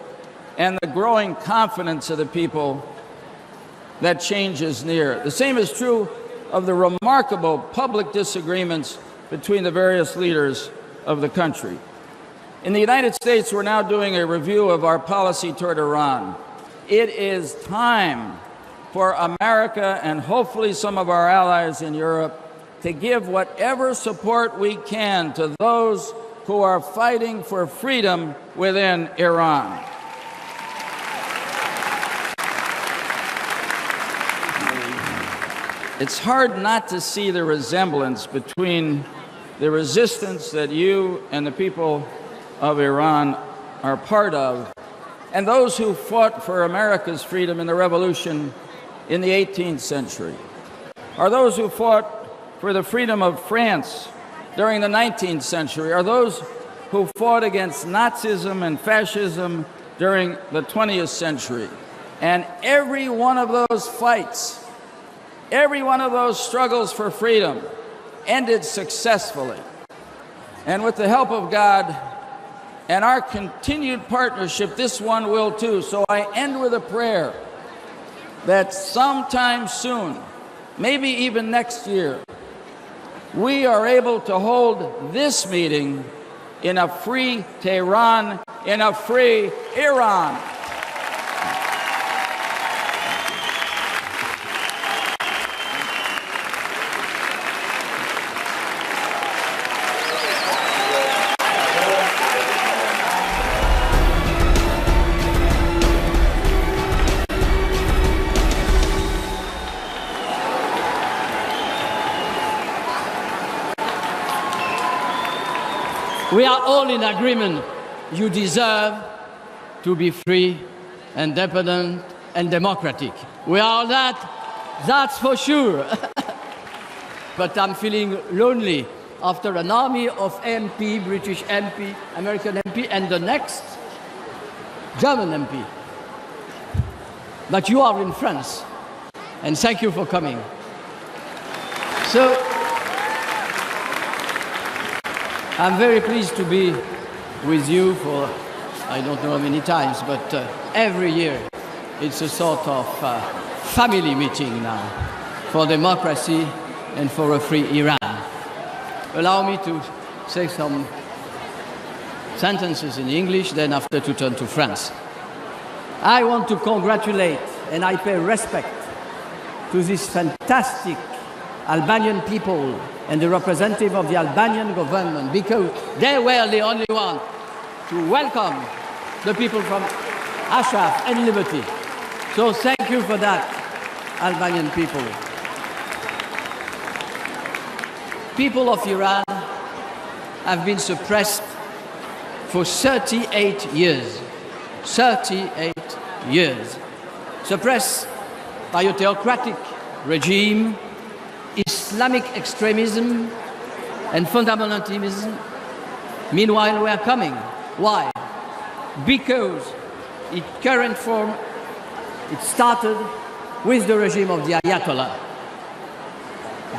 and the growing confidence of the people that change is near. The same is true of the remarkable public disagreements between the various leaders of the country. In the United States, we're now doing a review of our policy toward Iran. It is time for America and hopefully some of our allies in Europe to give whatever support we can to those who are fighting for freedom within Iran. It's hard not to see the resemblance between the resistance that you and the people of Iran are part of and those who fought for America's freedom in the revolution in the 18th century, or those who fought for the freedom of France during the 19th century, or those who fought against Nazism and fascism during the 20th century. And every one of those fights, every one of those struggles for freedom ended successfully. And with the help of God and our continued partnership, this one will too. So I end with a prayer that sometime soon, maybe even next year, we are able to hold this meeting in a free Tehran, in a free Iran. We are all in agreement. You deserve to be free, independent, and democratic. We are that, that's for sure. But I'm feeling lonely after an army of MP, British MP, American MP, and the next German MP. But you are in France, and thank you for coming. So, I'm very pleased to be with you for, I don't know how many times, but every year it's a sort of family meeting now for democracy and for a free Iran. Allow me to say some sentences in English, then after to turn to France. I want to congratulate and I pay respect to this fantastic Albanian people and the representative of the Albanian government, because they were the only one to welcome the people from Ashraf and Liberty. So thank you for that, Albanian people. People of Iran have been suppressed for 38 years. 38 years. Suppressed by a theocratic regime, Islamic extremism and fundamentalism, meanwhile, were coming. Why? Because its current form, it started with the regime of the Ayatollah.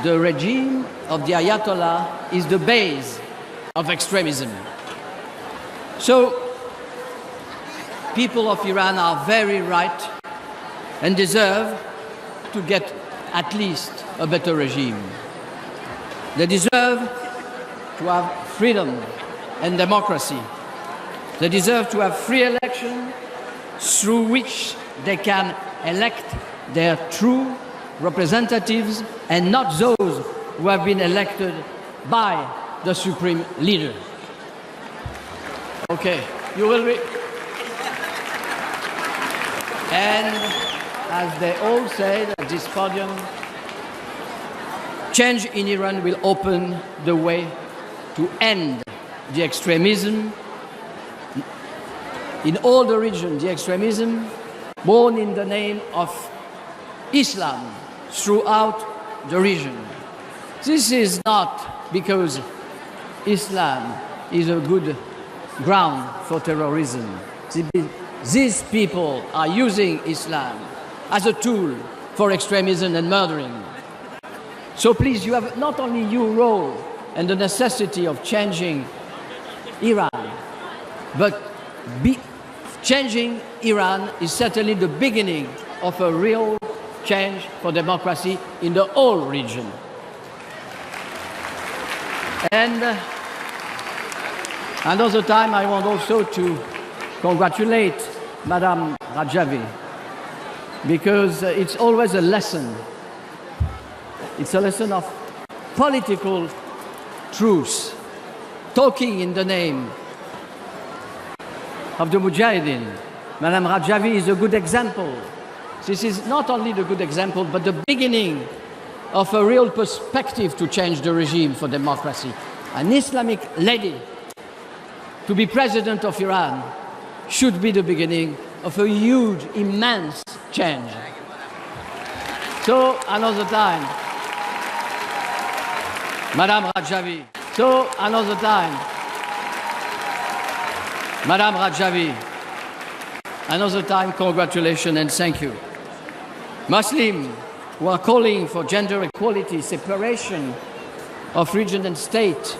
The regime of the Ayatollah is the base of extremism. So, people of Iran are very right and deserve to get at least a better regime. They deserve to have freedom and democracy. They deserve to have free election through which they can elect their true representatives and not those who have been elected by the supreme leader. Okay, you will be. And as they all said at this podium, change in Iran will open the way to end the extremism in all the region, the extremism born in the name of Islam throughout the region. This is not because Islam is a good ground for terrorism. These people are using Islam as a tool for extremism and murdering. So please, you have not only your role and the necessity of changing Iran, but changing Iran is certainly the beginning of a real change for democracy in the whole region. And another time I want also to congratulate Madame Rajavi, because it's always a lesson. It's a lesson of political truth, talking in the name of the Mujahideen. Madame Rajavi is a good example. This is not only the good example, but the beginning of a real perspective to change the regime for democracy. An Islamic lady to be president of Iran should be the beginning of a huge, immense change. So, another time, Madame Rajavi. So, another time, Madame Rajavi. Another time, congratulations and thank you. Muslims who are calling for gender equality, separation of region and state,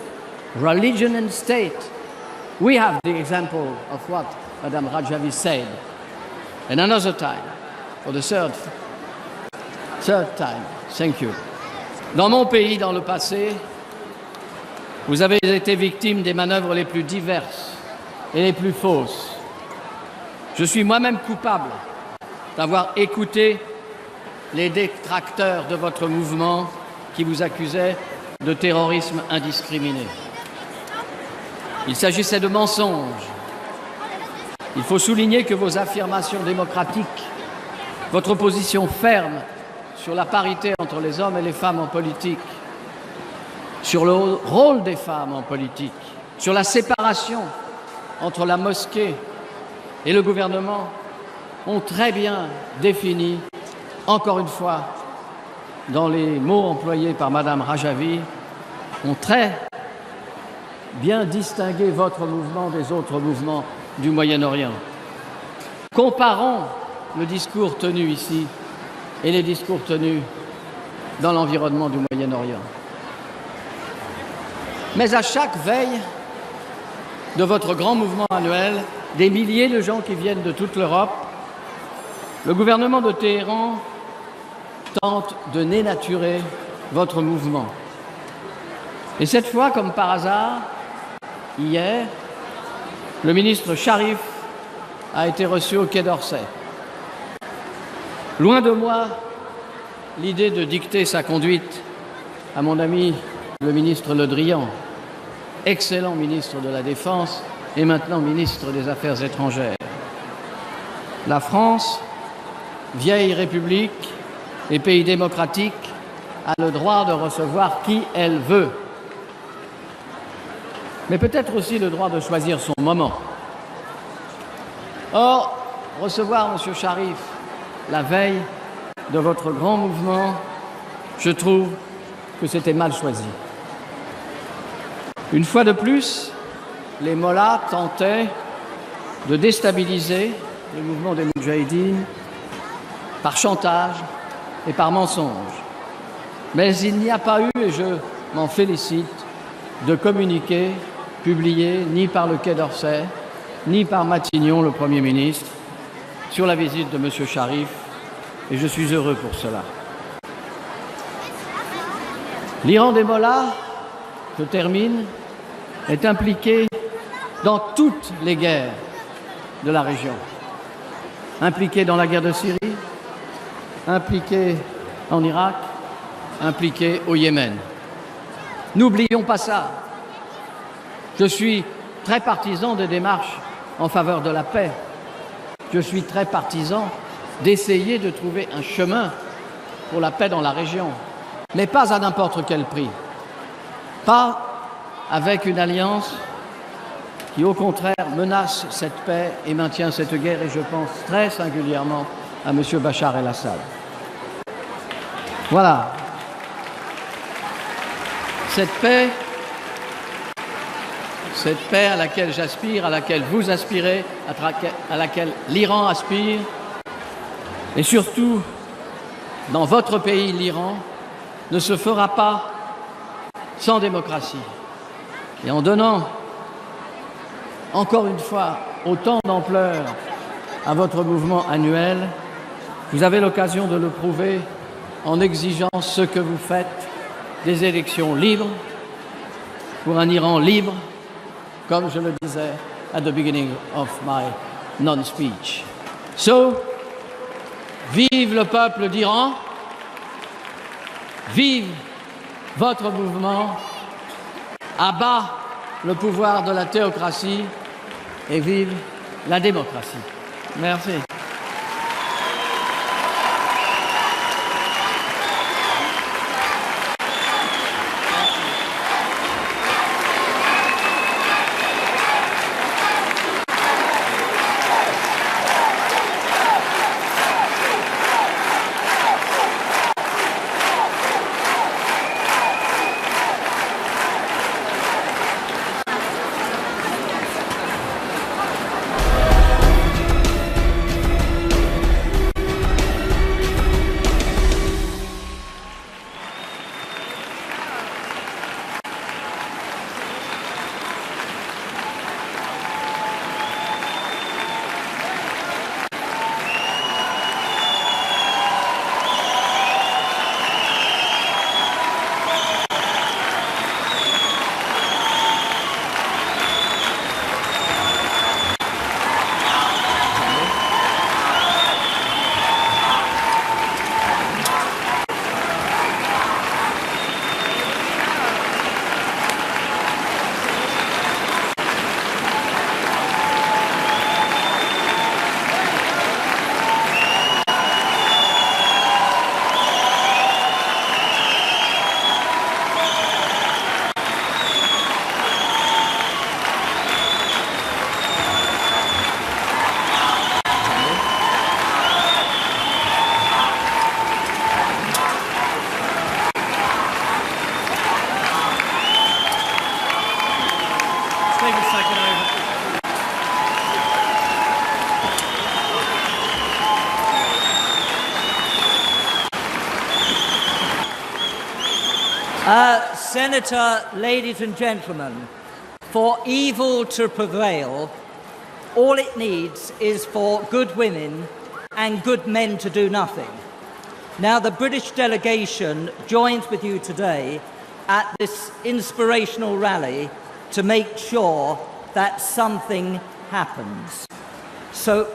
religion and state. We have the example of what Madame Rajavi said. And another time, for the third time, thank you. Dans mon pays, dans le passé, vous avez été victime des manœuvres les plus diverses et les plus fausses. Je suis moi-même coupable d'avoir écouté les détracteurs de votre mouvement qui vous accusaient de terrorisme indiscriminé. Il s'agissait de mensonges. Il faut souligner que vos affirmations démocratiques, votre position ferme sur la parité entre les hommes et les femmes en politique, sur le rôle des femmes en politique, sur la séparation entre la mosquée et le gouvernement ont très bien défini, encore une fois, dans les mots employés par Madame Rajavi, ont très bien distingué votre mouvement des autres mouvements du Moyen-Orient. Comparons le discours tenu ici et les discours tenus dans l'environnement du Moyen-Orient. Mais à chaque veille de votre grand mouvement annuel, des milliers de gens qui viennent de toute l'Europe, le gouvernement de Téhéran tente de dénaturer votre mouvement. Et cette fois, comme par hasard, hier, le ministre Sharif a été reçu au Quai d'Orsay. Loin de moi l'idée de dicter sa conduite à mon ami le ministre Le Drian, excellent ministre de la Défense et maintenant ministre des Affaires étrangères. La France, vieille république et pays démocratique, a le droit de recevoir qui elle veut. mais peut-être aussi le droit de choisir son moment. Or, recevoir M. Sharif la veille de votre grand mouvement, je trouve que c'était mal choisi. Une fois de plus, les mollahs tentaient de déstabiliser le mouvement des Moudjahidines par chantage et par mensonge. Mais il n'y a pas eu, et je m'en félicite, de communiqué publié ni par le Quai d'Orsay, ni par Matignon, le Premier ministre, sur la visite de M. Sharif, et je suis heureux pour cela. L'Iran des mollahs, je termine, est impliqué dans toutes les guerres de la région. Impliqué dans la guerre de Syrie, impliqué en Irak, impliqué au Yémen. N'oublions pas ça. Je suis très partisan des démarches en faveur de la paix. Je suis très partisan d'essayer de trouver un chemin pour la paix dans la région, mais pas à n'importe quel prix. Pas avec une alliance qui, au contraire, menace cette paix et maintient cette guerre, et je pense très singulièrement à M. Bachar el-Assad. Voilà. Cette paix à laquelle j'aspire, à laquelle vous aspirez, à laquelle l'Iran aspire, et surtout, dans votre pays, l'Iran, ne se fera pas sans démocratie. Et en donnant, encore une fois, autant d'ampleur à votre mouvement annuel, vous avez l'occasion de le prouver en exigeant ce que vous faites, des élections libres, pour un Iran libre, comme je le disais at the beginning of my non-speech. So, vive le peuple d'Iran, vive votre mouvement, à bas le pouvoir de la théocratie et vive la démocratie. Merci. Senator, ladies and gentlemen, for evil to prevail, all it needs is for good women and good men to do nothing. Now, the British delegation joins with you today at this inspirational rally to make sure that something happens. So,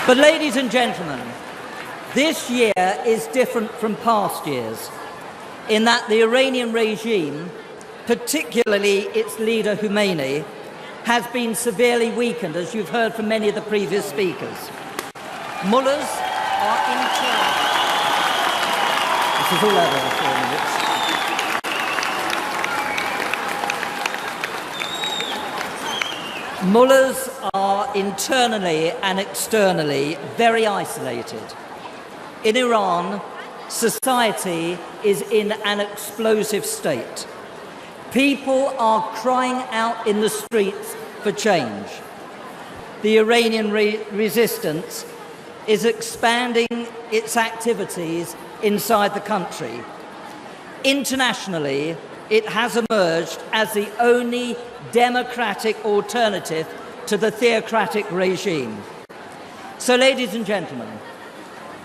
but ladies and gentlemen, this year is different from past years in that the Iranian regime, particularly its leader Khomeini, has been severely weakened, as you've heard from many of the previous speakers. Mullahs are This is all over in 4 minutes. Mullahs are internally and externally very isolated. In Iran, society is in an explosive state. People are crying out in the streets for change. The Iranian resistance is expanding its activities inside the country. Internationally, it has emerged as the only democratic alternative to the theocratic regime. So, ladies and gentlemen,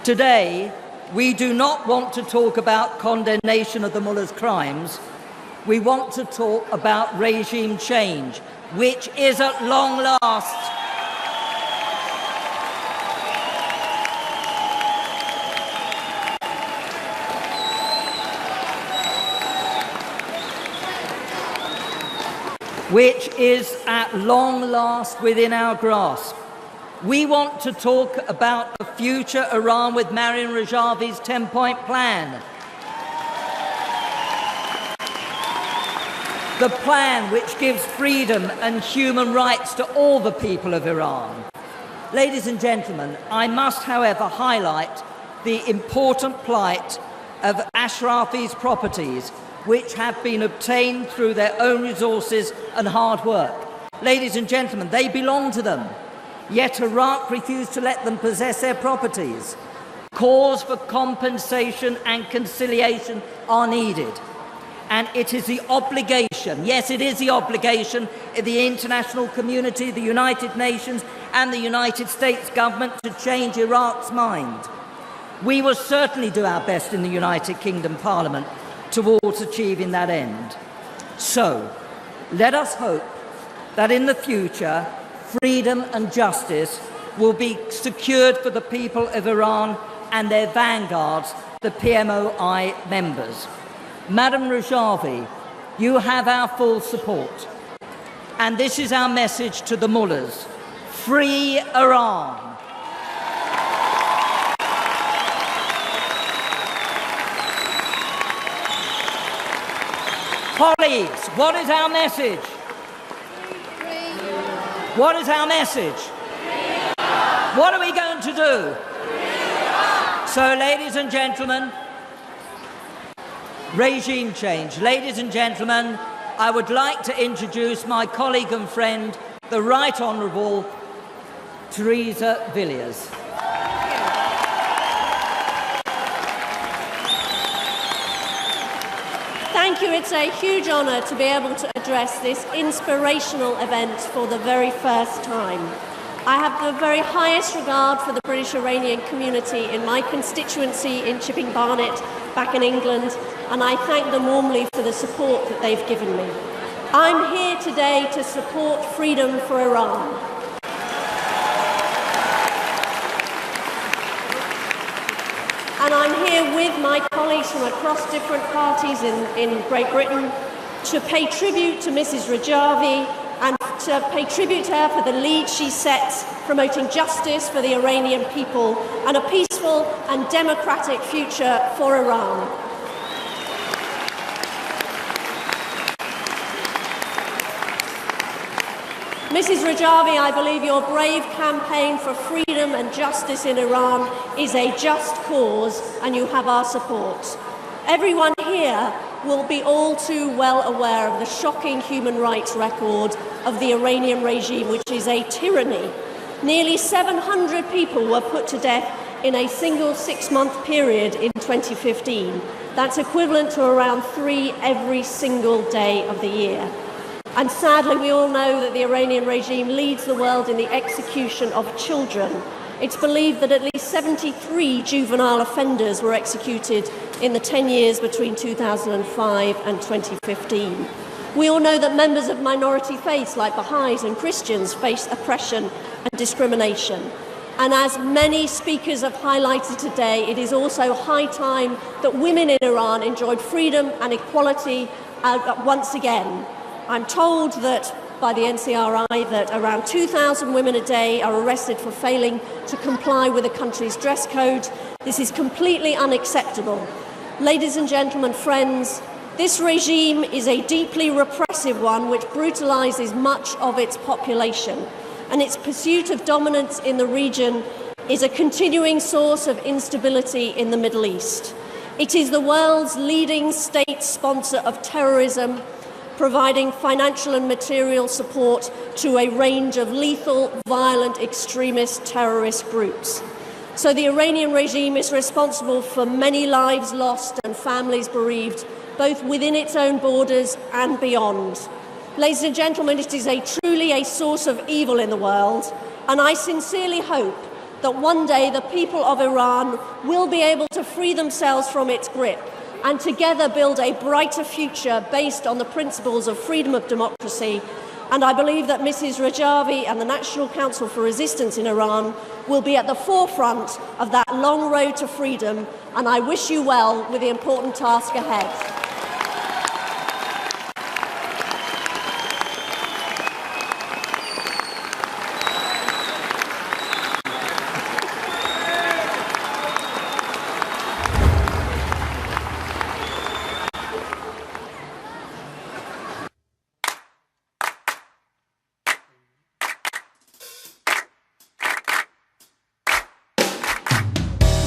today we do not want to talk about condemnation of the mullahs' crimes. We want to talk about regime change, which is at long last within our grasp. We want to talk about a future Iran with Mariam Rajavi's 10-point plan. The plan which gives freedom and human rights to all the people of Iran. Ladies and gentlemen, I must, however, highlight the important plight of Ashrafi's properties, which have been obtained through their own resources and hard work. Ladies and gentlemen, they belong to them, yet Iraq refused to let them possess their properties. Calls for compensation and conciliation are needed. And it is the obligation, yes, it is the obligation of the international community, the United Nations and the United States government to change Iraq's mind. We will certainly do our best in the United Kingdom Parliament towards achieving that end. So, let us hope that in the future, freedom and justice will be secured for the people of Iran and their vanguards, the PMOI members. Madam Rajavi, you have our full support. And this is our message to the mullahs. Free Iran. Colleagues, what is our message? What is our message? What are we going to do? So, ladies and gentlemen, regime change. Ladies and gentlemen, I would like to introduce my colleague and friend, the Right Honourable Teresa Villiers. Thank you. It's a huge honour to be able to address this inspirational event for the very first time. I have the very highest regard for the British Iranian community in my constituency in Chipping Barnet back in England, and I thank them warmly for the support that they've given me. I'm here today to support freedom for Iran. And I'm here with my colleagues from across different parties in Great Britain to pay tribute to Mrs. Rajavi and to pay tribute to her for the lead she sets promoting justice for the Iranian people and a peaceful and democratic future for Iran. Mrs. Rajavi, I believe your brave campaign for freedom and justice in Iran is a just cause, and you have our support. Everyone here will be all too well aware of the shocking human rights record of the Iranian regime, which is a tyranny. Nearly 700 people were put to death in a single 6-month period in 2015. That's equivalent to around 3 every single day of the year. And sadly, we all know that the Iranian regime leads the world in the execution of children. It's believed that at least 73 juvenile offenders were executed in the 10 years between 2005 and 2015. We all know that members of minority faiths like Baha'is and Christians face oppression and discrimination. And as many speakers have highlighted today, it is also high time that women in Iran enjoyed freedom and equality once again. I'm told that by the NCRI that around 2,000 women a day are arrested for failing to comply with the country's dress code. This is completely unacceptable. Ladies and gentlemen, friends, this regime is a deeply repressive one which brutalizes much of its population, and its pursuit of dominance in the region is a continuing source of instability in the Middle East. It is the world's leading state sponsor of terrorism, providing financial and material support to a range of lethal, violent, extremist terrorist groups. So the Iranian regime is responsible for many lives lost and families bereaved, both within its own borders and beyond. Ladies and gentlemen, it is truly a source of evil in the world, and I sincerely hope that one day the people of Iran will be able to free themselves from its grip and together build a brighter future based on the principles of freedom of democracy. And I believe that Mrs. Rajavi and the National Council for Resistance in Iran will be at the forefront of that long road to freedom, and I wish you well with the important task ahead.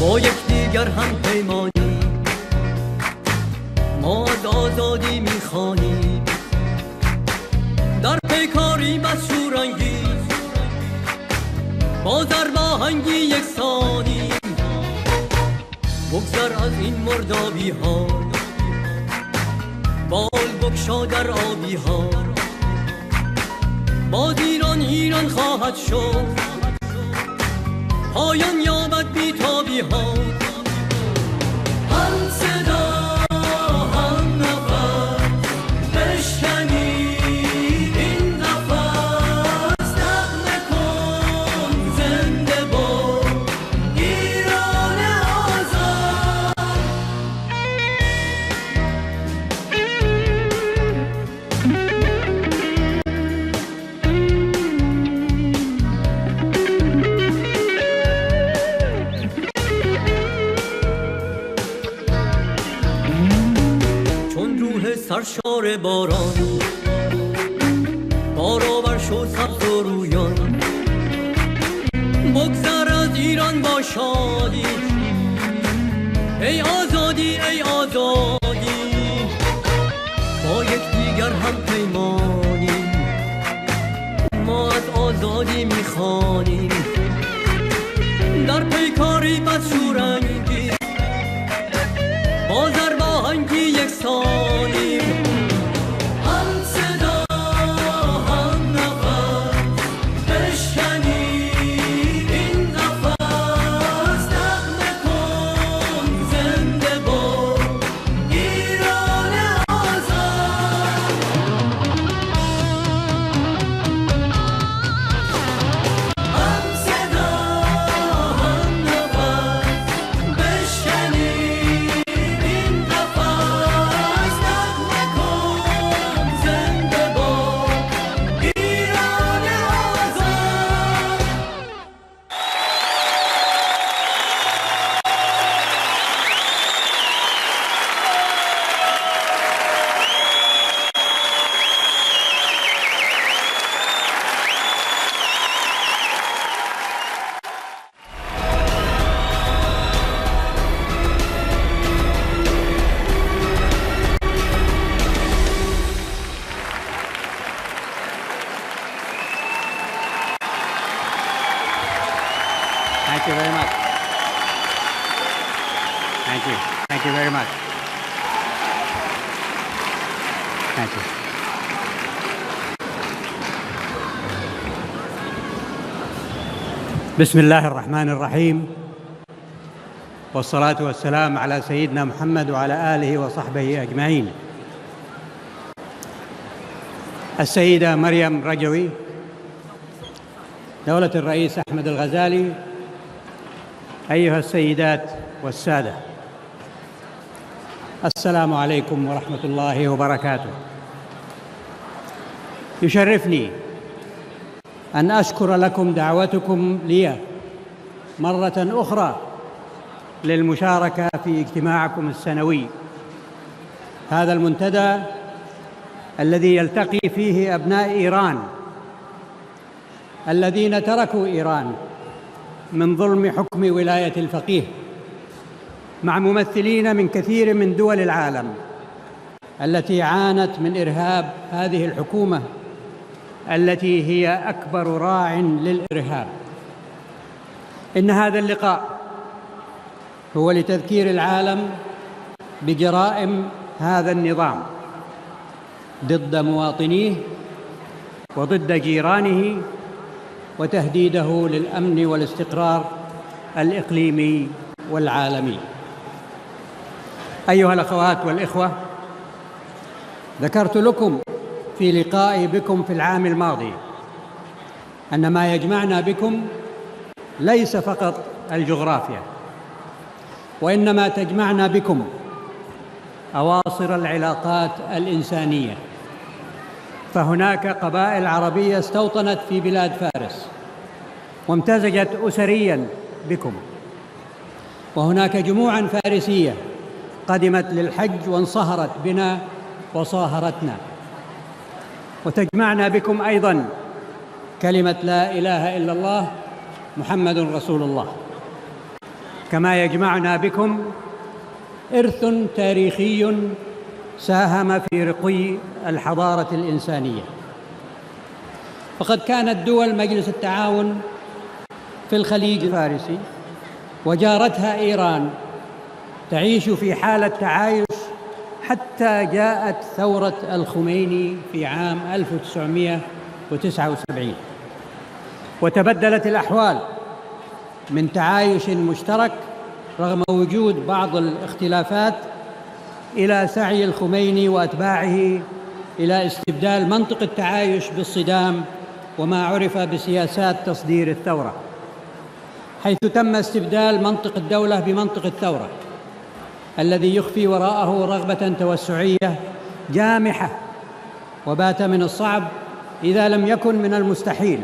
با یکدیگر هم پیمانی ما از آزادی میخوانیم، در پیکاریم از شورانگیز با ضرباهنگی یکسانیم. بگذر از این مردابی ها، بال بگشا در آبی ها، باز ایران خواهد شد، پایان یابد بی‌تابی ها. هم صدا هم نفس بشکنید این نفس، نغمه کن زنده باد ایران آزاد. سرشار باران بارآور شو سبز و رویان، بگذر از ایران با شادی، ای آزادی ای آزادی. با یکدیگر هم پیمانیم ما از آزادی میخوانیم، در پیکاری بس شورانگیز با ضرباهنگی یکسانیم. هم صدا هم نفس بشکنید این نفس، نغمه کن زنده باد ایران آزاد. هم صدا هم نفس بشکنید این نفس، نغمه کن زنده باد ایران آزاد. Thank you very much. Thank you. Thank you very much. Thank you. بسم الله الرحمن الرحيم، والصلاة والسلام على سيدنا محمد وعلى آله وصحبه أجمعين. السيدة مريم رجوي، دولة الرئيس أحمد الغزالي، أيها السيدات والسادة، السلام عليكم ورحمة الله وبركاته. يشرفني أن أشكر لكم دعوتكم لي مرة أخرى للمشاركة في اجتماعكم السنوي، هذا المنتدى الذي يلتقي فيه أبناء إيران الذين تركوا إيران من ظلم حكم ولاية الفقيه، مع ممثلين من كثير من دول العالم التي عانت من إرهاب هذه الحكومة التي هي أكبر راع للإرهاب. إن هذا اللقاء هو لتذكير العالم بجرائم هذا النظام ضد مواطنيه وضد جيرانه وتهديده للأمن والاستقرار الإقليمي والعالمي. أيها الأخوات والإخوة، ذكرت لكم في لقائي بكم في العام الماضي أن ما يجمعنا بكم ليس فقط الجغرافيا، وإنما تجمعنا بكم أواصر العلاقات الإنسانية. فهناك قبائل عربية استوطنت في بلاد فارس وامتزجت أسرياً بكم، وهناك جموعاً فارسية قدمت للحج وانصهرت بنا وصاهرتنا، وتجمعنا بكم أيضاً كلمة لا إله إلا الله محمد رسول الله، كما يجمعنا بكم إرث تاريخي ساهم في رقي الحضارة الإنسانية. فقد كانت دول مجلس التعاون في الخليج الفارسي وجارتها إيران تعيش في حالة تعايش حتى جاءت ثورة الخميني في عام 1979، وتبدلت الأحوال من تعايش مشترك رغم وجود بعض الاختلافات إلى سعي الخميني وأتباعه إلى استبدال منطق التعايش بالصدام وما عرف بسياسات تصدير الثورة، حيث تم استبدال منطق الدولة بمنطق الثورة الذي يخفي وراءه رغبة توسعية جامحة. وبات من الصعب إذا لم يكن من المستحيل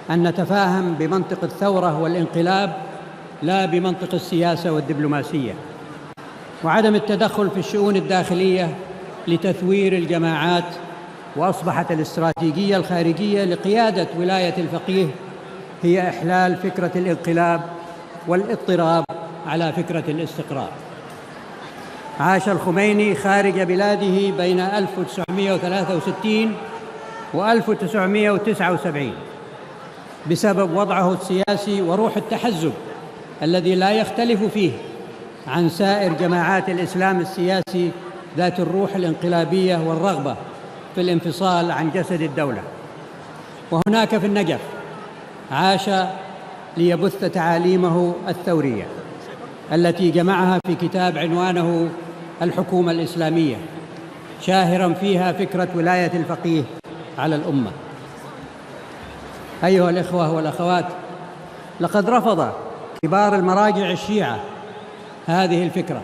أن نتفاهم بمنطق الثورة والانقلاب لا بمنطق السياسة والدبلوماسية، وعدم التدخل في الشؤون الداخلية لتثوير الجماعات. وأصبحت الاستراتيجية الخارجية لقيادة ولاية الفقيه هي إحلال فكرة الانقلاب والاضطراب على فكرة الاستقرار. عاش الخميني خارج بلاده بين 1963 و1979 بسبب وضعه السياسي وروح التحزب الذي لا يختلف فيه عن سائر جماعات الإسلام السياسي ذات الروح الانقلابية والرغبة في الانفصال عن جسد الدولة. وهناك في النجف عاش ليبث تعاليمه الثورية التي جمعها في كتاب عنوانه الحكومة الإسلامية، شاهراً فيها فكرة ولاية الفقيه على الأمة. أيها الإخوة والأخوات، لقد رفض كبار المراجع الشيعة هذه الفكرة،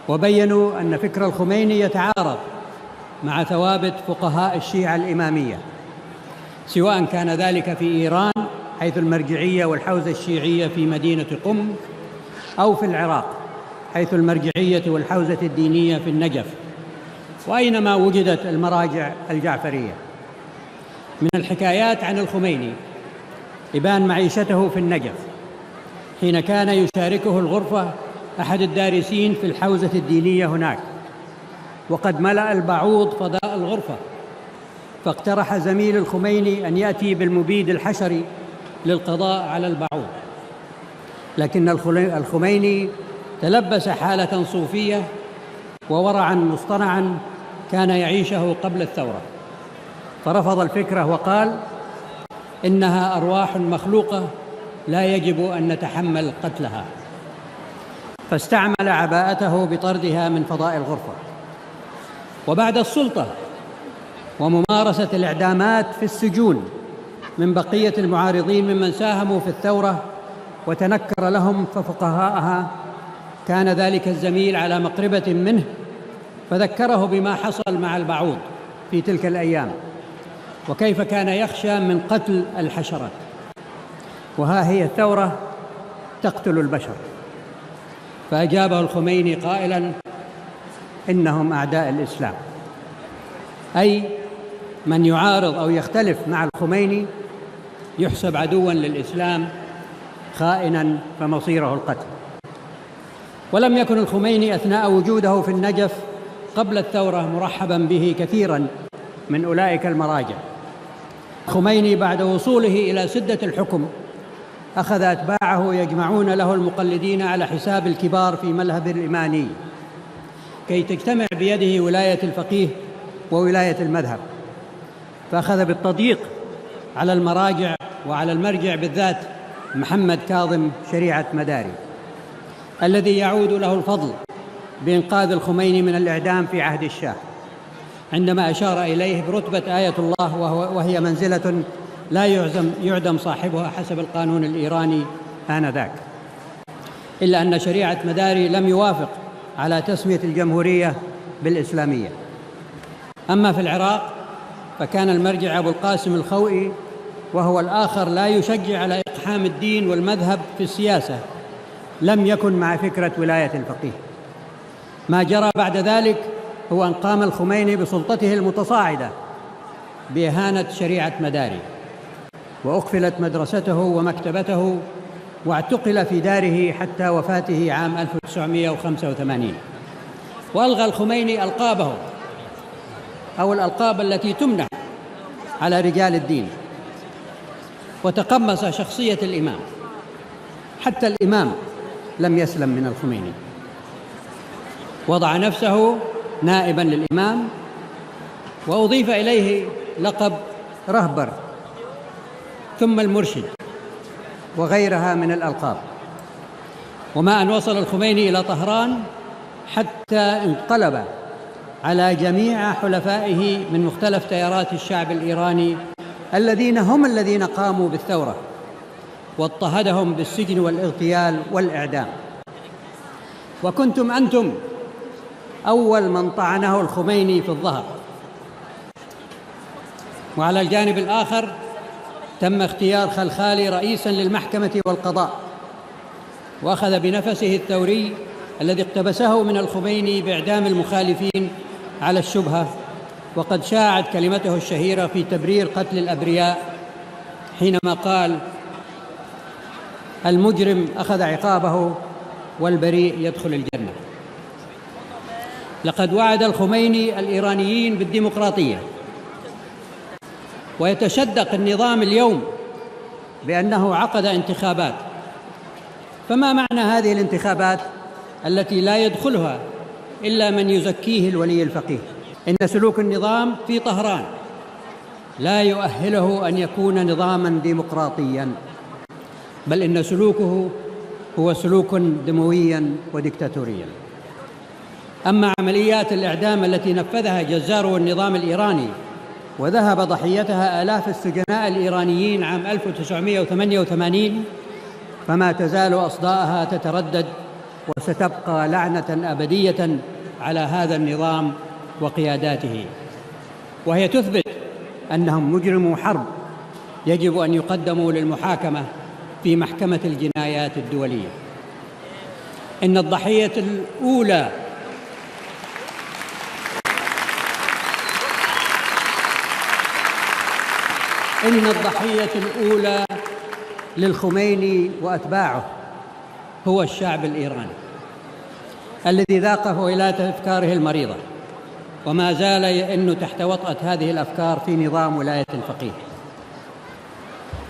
وبيّنوا أن فكر الخميني يتعارض مع ثوابت فقهاء الشيعة الإمامية، سواء كان ذلك في إيران حيث المرجعية والحوزة الشيعية في مدينة قم، أو في العراق حيث المرجعية والحوزة الدينية في النجف، وأينما وجدت المراجع الجعفرية. من الحكايات عن الخميني إبان معيشته في النجف حين كان يشاركه الغرفة أحد الدارسين في الحوزة الدينية هناك، وقد ملأ البعوض فضاء الغرفة، فاقترح زميل الخميني أن يأتي بالمبيد الحشري للقضاء على البعوض، لكن الخميني تلبس حالة صوفية وورعاً مصطنعاً كان يعيشه قبل الثورة، فرفض الفكرة وقال إنها أرواح مخلوقة لا يجب أن نتحمل قتلها، فاستعمل عباءته بطردها من فضاء الغرفة. وبعد السلطة وممارسة الإعدامات في السجون من بقية المعارضين ممن ساهموا في الثورة وتنكر لهم ففقهاءها، كان ذلك الزميل على مقربة منه فذكره بما حصل مع البعوض في تلك الأيام، وكيف كان يخشى من قتل الحشرات، وها هي الثورة تقتل البشر. فأجابه الخميني قائلا: إنهم أعداء الإسلام، أي من يعارض أو يختلف مع الخميني يحسب عدوا للإسلام خائنا فمصيره القتل. ولم يكن الخميني أثناء وجوده في النجف قبل الثورة مرحبا به كثيرا من أولئك المراجع. الخميني بعد وصوله إلى سدة الحكم أخذ أتباعه يجمعون له المقلدين على حساب الكبار في مذهب الإمامي كي تجتمع بيده ولاية الفقيه وولاية المذهب، فأخذ بالتضييق على المراجع وعلى المرجع بالذات محمد كاظم شريعة مداري، الذي يعود له الفضل بإنقاذ الخميني من الإعدام في عهد الشاه، عندما أشار إليه برتبة آية الله، وهي منزلة لا يعدم صاحبها حسب القانون الإيراني آنذاك. إلا أن شريعة مداري لم يوافق على تسمية الجمهورية بالإسلامية. أما في العراق فكان المرجع أبو القاسم الخوئي، وهو الآخر لا يشجع على إقحام الدين والمذهب في السياسة، لم يكن مع فكرة ولاية الفقيه. ما جرى بعد ذلك هو أن قام الخميني بسلطته المتصاعدة بإهانة شريعة مداري، وأقفلت مدرسته ومكتبته، واعتقل في داره حتى وفاته عام 1985. وألغى الخميني ألقابه أو الألقاب التي تمنح على رجال الدين، وتقمص شخصية الإمام. حتى الإمام لم يسلم من الخميني، وضع نفسه نائبا للإمام، وأضيف إليه لقب رهبر ثم المرشد وغيرها من الألقاب. وما أن وصل الخميني إلى طهران حتى انقلب على جميع حلفائه من مختلف تيارات الشعب الإيراني الذين هم الذين قاموا بالثورة، واضطهدهم بالسجن والاغتيال والإعدام. وكنتم أنتم أول من طعنه الخميني في الظهر. وعلى الجانب الآخر تم اختيار خلخالي رئيساً للمحكمة والقضاء، وأخذ بنفسه الثوري الذي اقتبسه من الخميني بإعدام المخالفين على الشبهة. وقد شاعت كلمته الشهيرة في تبرير قتل الأبرياء حينما قال: المجرم أخذ عقابه والبريء يدخل الجنة. لقد وعد الخميني الإيرانيين بالديمقراطية، ويتشدق النظام اليوم بأنه عقد انتخابات. فما معنى هذه الانتخابات التي لا يدخلها إلا من يزكيه الولي الفقيه؟ إن سلوك النظام في طهران لا يؤهله أن يكون نظاماً ديمقراطياً، بل إن سلوكه هو سلوك دموياً وديكتاتورياً. أما عمليات الإعدام التي نفذها جزار النظام الإيراني وذهب ضحيتها آلاف السجناء الإيرانيين عام 1988، فما تزال أصداءها تتردد، وستبقى لعنة أبدية على هذا النظام وقياداته، وهي تثبت أنهم مجرمو حرب يجب أن يقدموا للمحاكمة في محكمة الجنايات الدولية. إن الضحية الأولى للخميني وأتباعه هو الشعب الإيراني الذي ذاق فويلات أفكاره المريضة، وما زال يئن تحت وطأة هذه الأفكار في نظام ولاية الفقيه.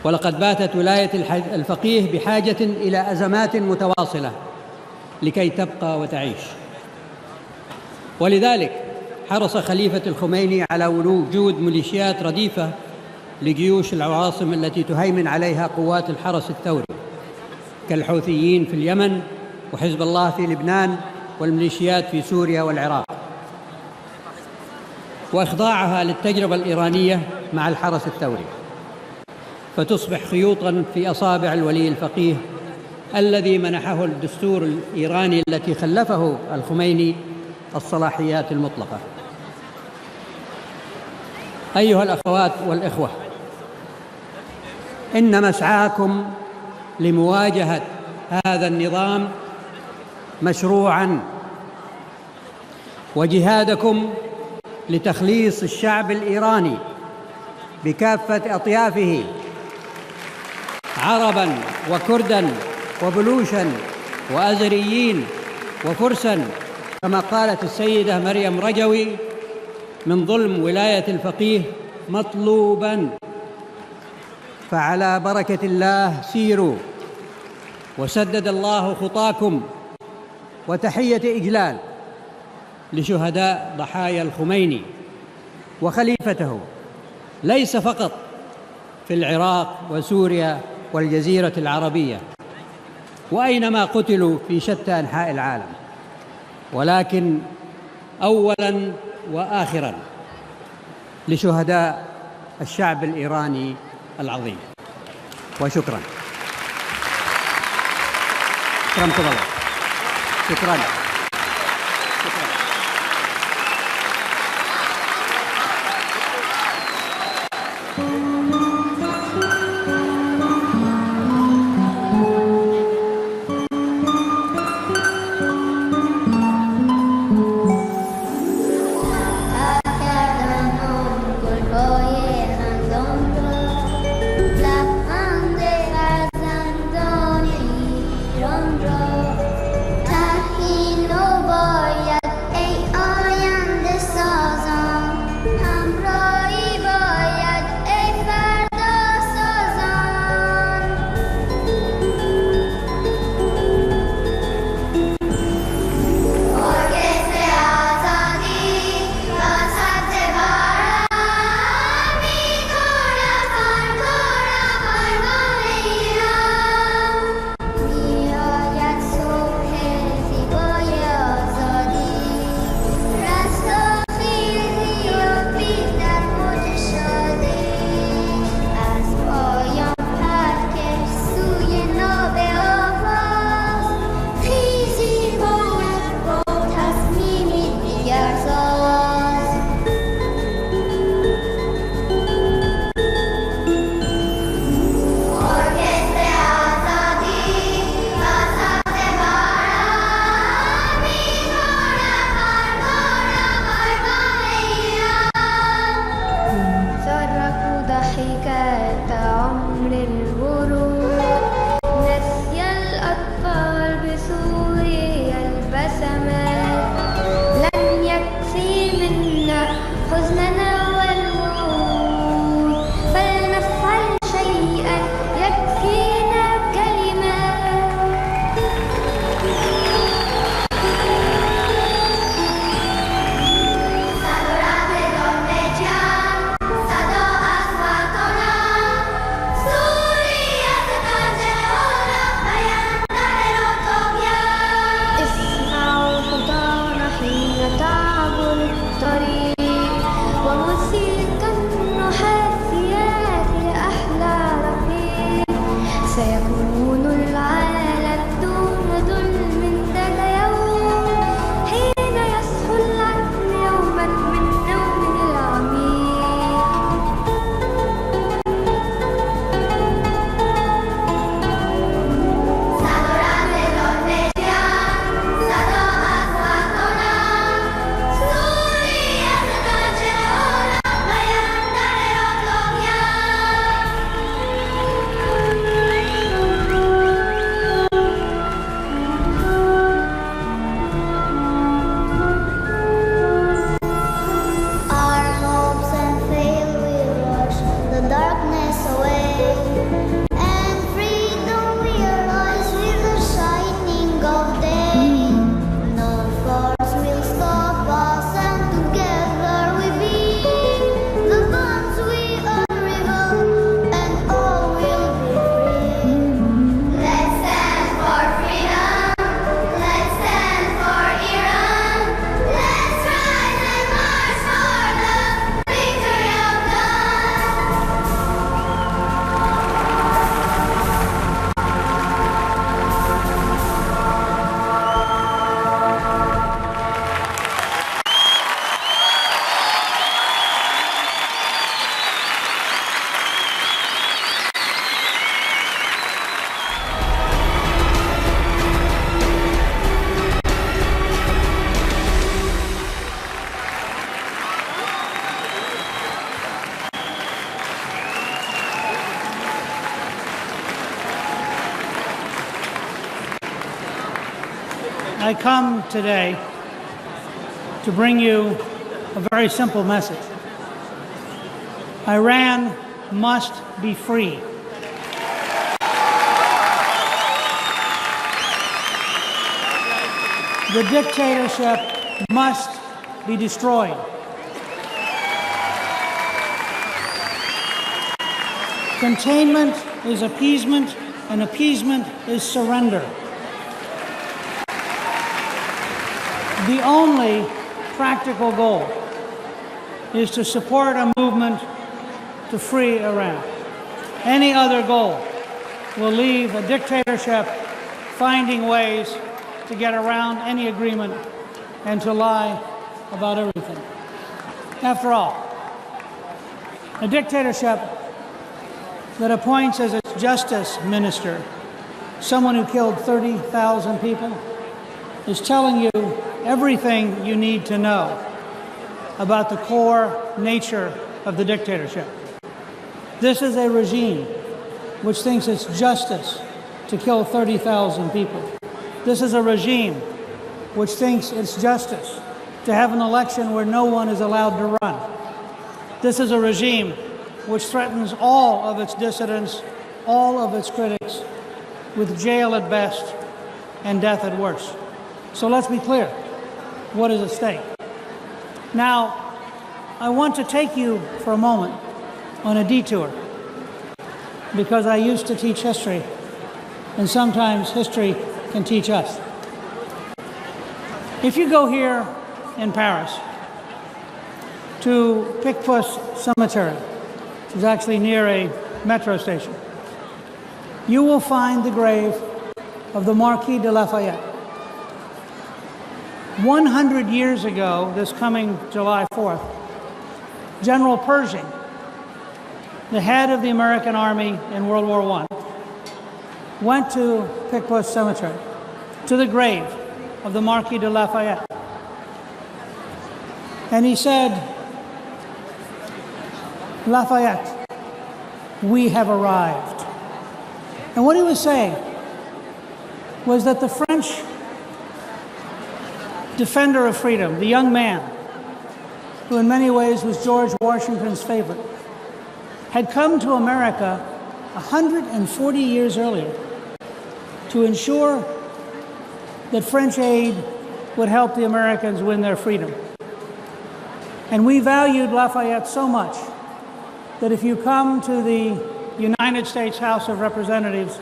ولقد باتت ولاية الفقيه بحاجة إلى أزمات متواصلة لكي تبقى وتعيش. ولذلك حرص خليفة الخميني على وجود ميليشيات رديفة لجيوش العواصم التي تهيمن عليها قوات الحرس الثوري كالحوثيين في اليمن وحزب الله في لبنان والميليشيات في سوريا والعراق، وإخضاعها للتجربة الإيرانية مع الحرس الثوري، فتصبح خيوطاً في أصابع الولي الفقيه الذي منحه الدستور الإيراني التي خلفه الخميني الصلاحيات المطلقة. أيها الأخوات والإخوة، إن مسعاكم لمواجهة هذا النظام مشروعاً، وجهادكم لتخليص الشعب الإيراني بكافة أطيافه، عرباً وكرداً وبلوشاً وأزريين وفرساً، كما قالت السيدة مريم رجوي، من ظلم ولاية الفقيه مطلوباً. فعلى بركة الله سيروا، وسدد الله خطاكم. وتحية إجلال لشهداء ضحايا الخميني وخليفته، ليس فقط في العراق وسوريا والجزيرة العربية وأينما قتلوا في شتى أنحاء العالم، ولكن أولاً وآخراً لشهداء الشعب الإيراني العظيم. وشكراً. أكرمكم الله. شكراً. تحکیم I come today to bring you a very simple message. Iran must be free. The dictatorship must be destroyed. Containment is appeasement, and appeasement is surrender. The only practical goal is to support a movement to free Iran. Any other goal will leave a dictatorship finding ways to get around any agreement and to lie about everything. After all, a dictatorship that appoints as its justice minister someone who killed 30,000 people is telling you everything you need to know about the core nature of the dictatorship. This is a regime which thinks it's justice to kill 30,000 people. This is a regime which thinks it's justice to have an election where no one is allowed to run. This is a regime which threatens all of its dissidents, all of its critics, with jail at best and death at worst. So let's be clear, what is at stake? Now, I want to take you for a moment on a detour, because I used to teach history, and sometimes history can teach us. If you go here in Paris to Picpus Cemetery, which is actually near a metro station, you will find the grave of the Marquis de Lafayette. 100 years ago, this coming July 4th, General Pershing, the head of the American Army in World War I, went to Picpus Cemetery, to the grave of the Marquis de Lafayette. And he said, "Lafayette, we have arrived." And what he was saying was that the French defender of freedom, the young man who in many ways was George Washington's favorite, had come to America 140 years earlier to ensure that French aid would help the Americans win their freedom. And we valued Lafayette so much that if you come to the United States House of Representatives,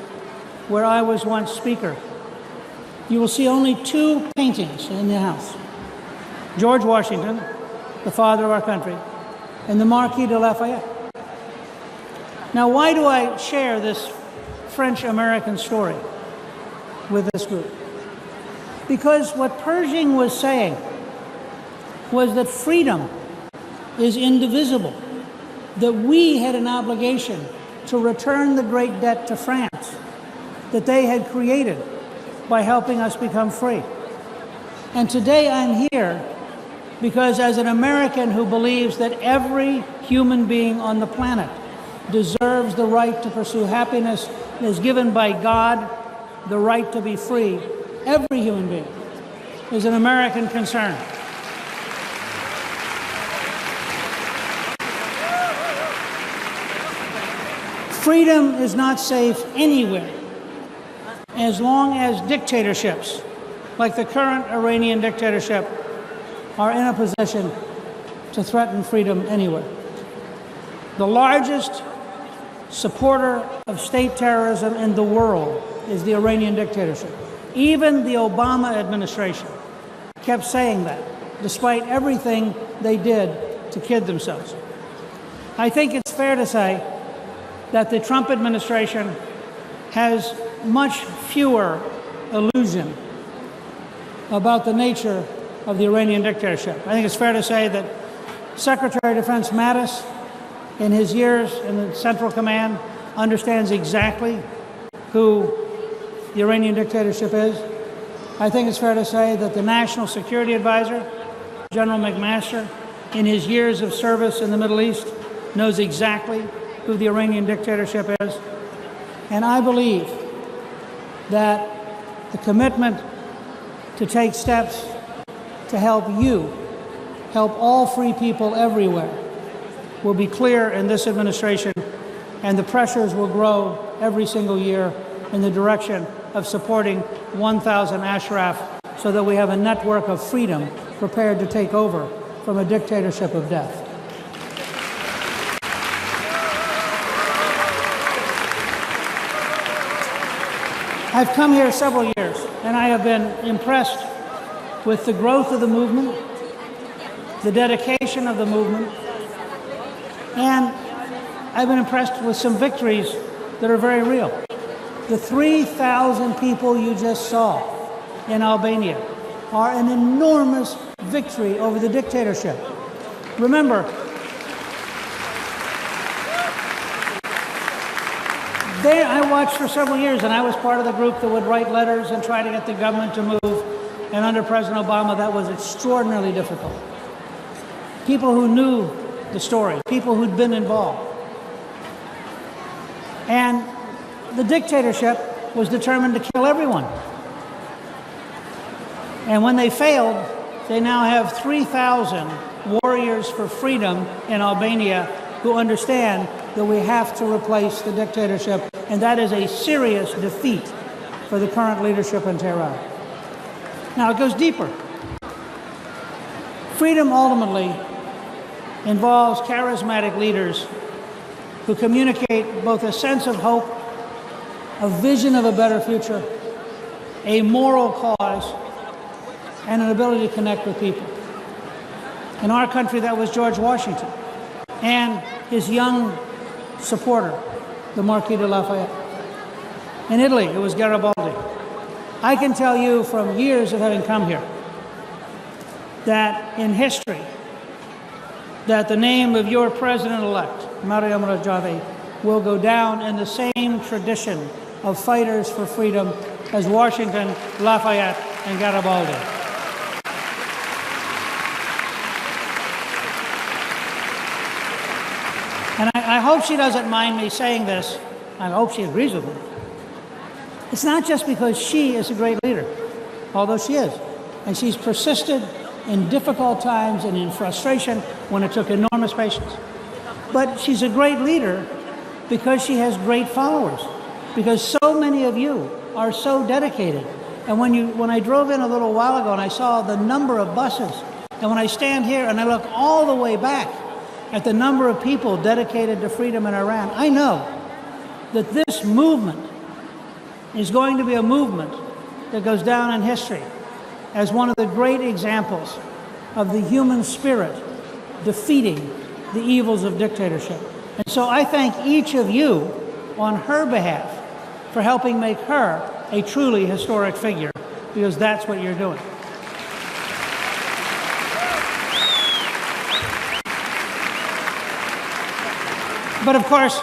where I was once Speaker, you will see only two paintings in the house: George Washington, the father of our country, and the Marquis de Lafayette. Now, why do I share this French-American story with this group? Because what Pershing was saying was that freedom is indivisible, that we had an obligation to return the great debt to France that they had created by helping us become free. And today I'm here because, as an American who believes that every human being on the planet deserves the right to pursue happiness that is given by God, the right to be free, every human being is an American concern. Freedom is not safe anywhere as long as dictatorships, like the current Iranian dictatorship, are in a position to threaten freedom anywhere. The largest supporter of state terrorism in the world is the Iranian dictatorship. Even the Obama administration kept saying that, despite everything they did to kid themselves. I think it's fair to say that the Trump administration has much fewer illusions about the nature of the Iranian dictatorship. I think it's fair to say that Secretary of Defense Mattis, in his years in the Central Command, understands exactly who the Iranian dictatorship is. I think it's fair to say that the National Security Advisor, General McMaster, in his years of service in the Middle East, knows exactly who the Iranian dictatorship is. And I believe that the commitment to take steps to help you, help all free people everywhere, will be clear in this administration, and the pressures will grow every single year in the direction of supporting 1,000 Ashraf so that we have a network of freedom prepared to take over from a dictatorship of death. I've come here several years, and I have been impressed with the growth of the movement, the dedication of the movement, and I've been impressed with some victories that are very real. The 3,000 people you just saw in Albania are an enormous victory over the dictatorship. Remember, I watched for several years, and I was part of the group that would write letters and try to get the government to move. And under President Obama, that was extraordinarily difficult. People who knew the story, people who'd been involved. And the dictatorship was determined to kill everyone. And when they failed, they now have 3,000 warriors for freedom in Albania who understand that we have to replace the dictatorship, and that is a serious defeat for the current leadership in Tehran. Now, it goes deeper. Freedom ultimately involves charismatic leaders who communicate both a sense of hope, a vision of a better future, a moral cause, and an ability to connect with people. In our country, that was George Washington and his young supporter, the Marquis de Lafayette. In Italy, it was Garibaldi. I can tell you from years of having come here that in history, that the name of your president-elect, Mario Draghi, will go down in the same tradition of fighters for freedom as Washington, Lafayette, and Garibaldi. And I hope she doesn't mind me saying this. I hope she agrees with me. It's not just because she is a great leader, although she is. And she's persisted in difficult times and in frustration when it took enormous patience. But she's a great leader because she has great followers, because so many of you are so dedicated. And when I drove in a little while ago and I saw the number of buses, and when I stand here and I look all the way back at the number of people dedicated to freedom in Iran, I know that this movement is going to be a movement that goes down in history as one of the great examples of the human spirit defeating the evils of dictatorship. And so I thank each of you on her behalf for helping make her a truly historic figure, because that's what you're doing. But of course,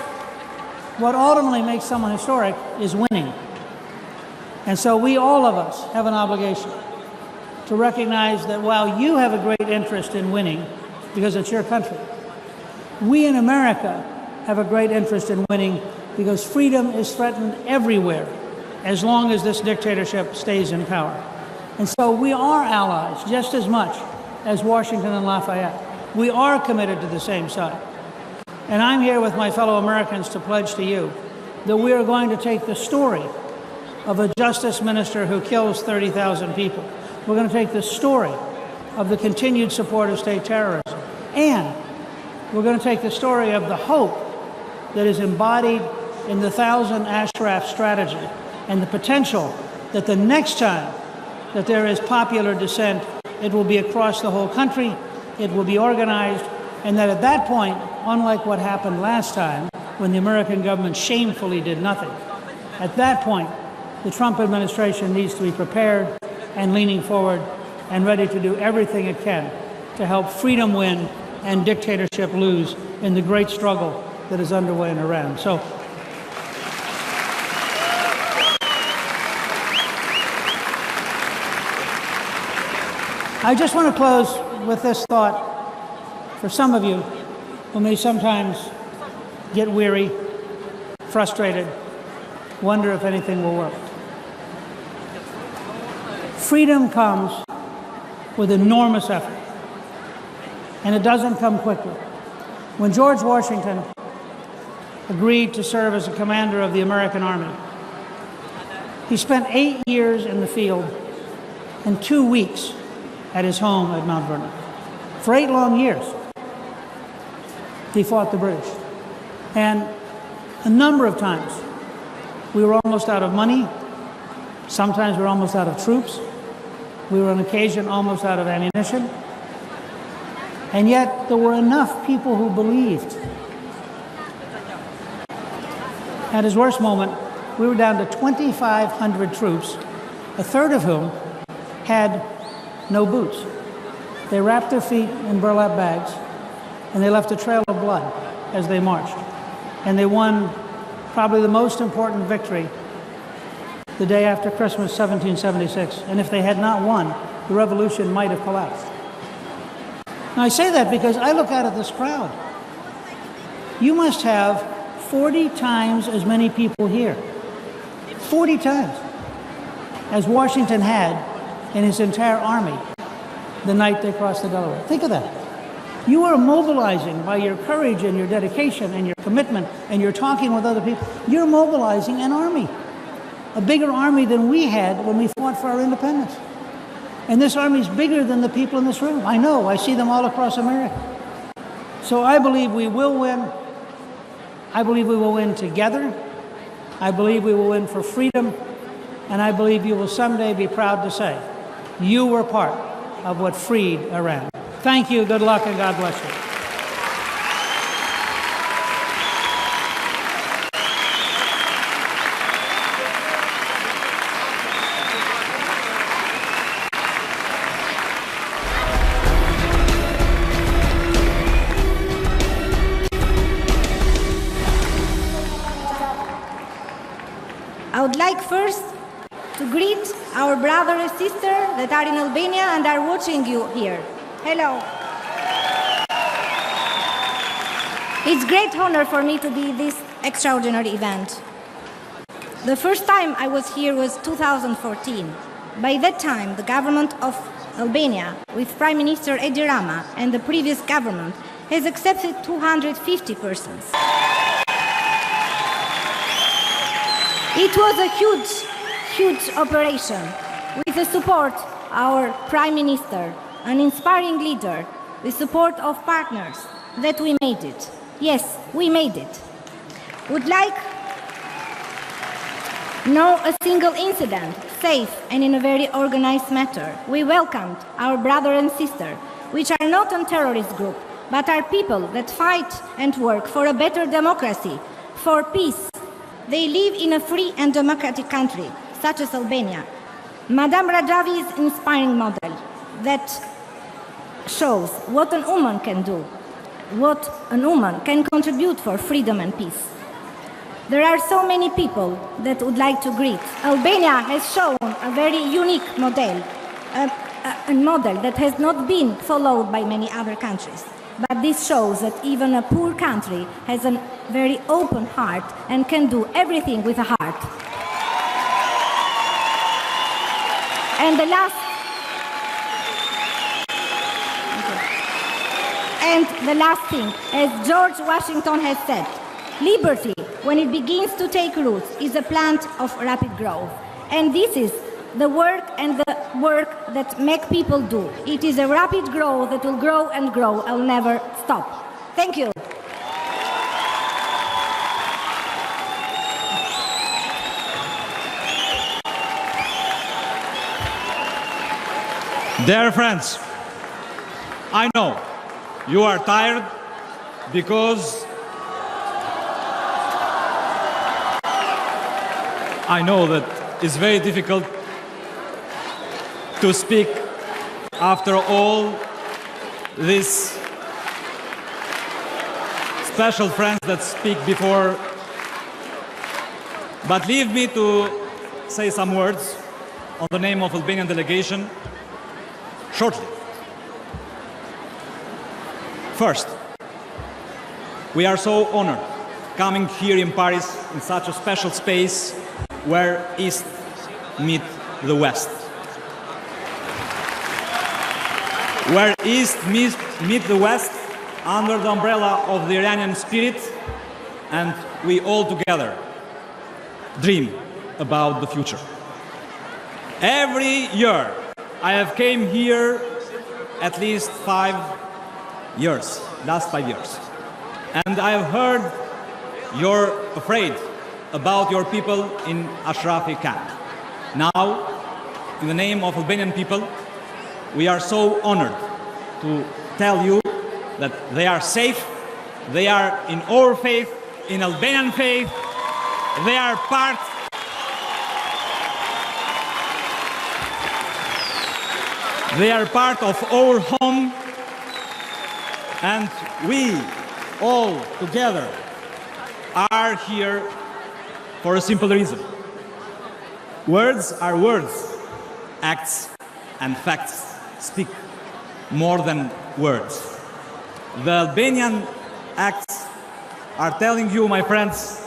what ultimately makes someone historic is winning. And so we, all of us, have an obligation to recognize that while you have a great interest in winning, because it's your country, we in America have a great interest in winning because freedom is threatened everywhere as long as this dictatorship stays in power. And so we are allies just as much as Washington and Lafayette. We are committed to the same side. And I'm here with my fellow Americans to pledge to you that we are going to take the story of a justice minister who kills 30,000 people. We're going to take the story of the continued support of state terrorism. And we're going to take the story of the hope that is embodied in the 1,000 Ashraf strategy and the potential that the next time that there is popular dissent, it will be across the whole country, it will be organized, and that at that point, unlike what happened last time when the American government shamefully did nothing, at that point, the Trump administration needs to be prepared and leaning forward and ready to do everything it can to help freedom win and dictatorship lose in the great struggle that is underway in Iran. So, I just want to close with this thought for some of you who may sometimes get weary, frustrated, wonder if anything will work. freedom comes with enormous effort, and it doesn't come quickly. When George Washington agreed to serve as a commander of the American Army, he spent 8 years in the field and 2 weeks at his home at Mount Vernon. For 8 long years, he fought the British. And a number of times, we were almost out of money. Sometimes we were almost out of troops. We were on occasion almost out of ammunition. And yet there were enough people who believed. At his worst moment, we were down to 2,500 troops, a third of whom had no boots. They wrapped their feet in burlap bags, and they left a trail of blood as they marched. And they won probably the most important victory the day after Christmas, 1776. And if they had not won, the revolution might have collapsed. Now, I say that because I look out at this crowd. You must have 40 times as many people here, 40 times, as Washington had in his entire army the night they crossed the Delaware. Think of that. You are mobilizing by your courage and your dedication and your commitment, and you're talking with other people. You're mobilizing an army, a bigger army than we had when we fought for our independence. And this army is bigger than the people in this room. I know, I see them all across America. So I believe we will win. I believe we will win together. I believe we will win for freedom. And I believe you will someday be proud to say, you were part of what freed Iran. Thank you, good luck, and God bless you. I would like first to greet our brother and sister that are in Albania and are watching you here. Hello. It's a great honor for me to be this extraordinary event. The first time I was here was 2014. By that time, the government of Albania, with Prime Minister Edi Rama and the previous government, has accepted 250 persons. It was a huge operation with the support of our Prime Minister, an inspiring leader, with support of partners, that we made it. Yes, we made it. Would like no a single incident, safe and in a very organized manner. We welcomed our brother and sister, which are not a terrorist group, but are people that fight and work for a better democracy, for peace. They live in a free and democratic country, such as Albania. Madame Rajavi is an inspiring model that shows what a woman can do, what a woman can contribute for freedom and peace. There are so many people that would like to greet. Albania has shown a very unique model, a model that has not been followed by many other countries. But this shows that even a poor country has a very open heart and can do everything with a heart. And the last thing, as George Washington has said, liberty, when it begins to take roots, is a plant of rapid growth. And this is the work that make people do. It is a rapid growth that will grow and grow and will never stop. Thank you. Dear friends, I know you are tired because I know that it's very difficult to speak after all these special friends that speak before. But leave me to say some words on the name of Albanian delegation shortly. First, we are so honored coming here in Paris in such a special space where East meets the West. where East meet the West under the umbrella of the Iranian spirit, and we all together dream about the future. Every year I have came here at least 5 years, last 5 years, and I have heard you're afraid about your people in Ashrafi camp. Now, in the name of Albanian people, we are so honored to tell you that they are safe, they are in our faith, in Albanian faith, they are part of our home, and we all together are here for a simple reason. Words are words. Acts and facts speak more than words. The Albanian acts are telling you, my friends,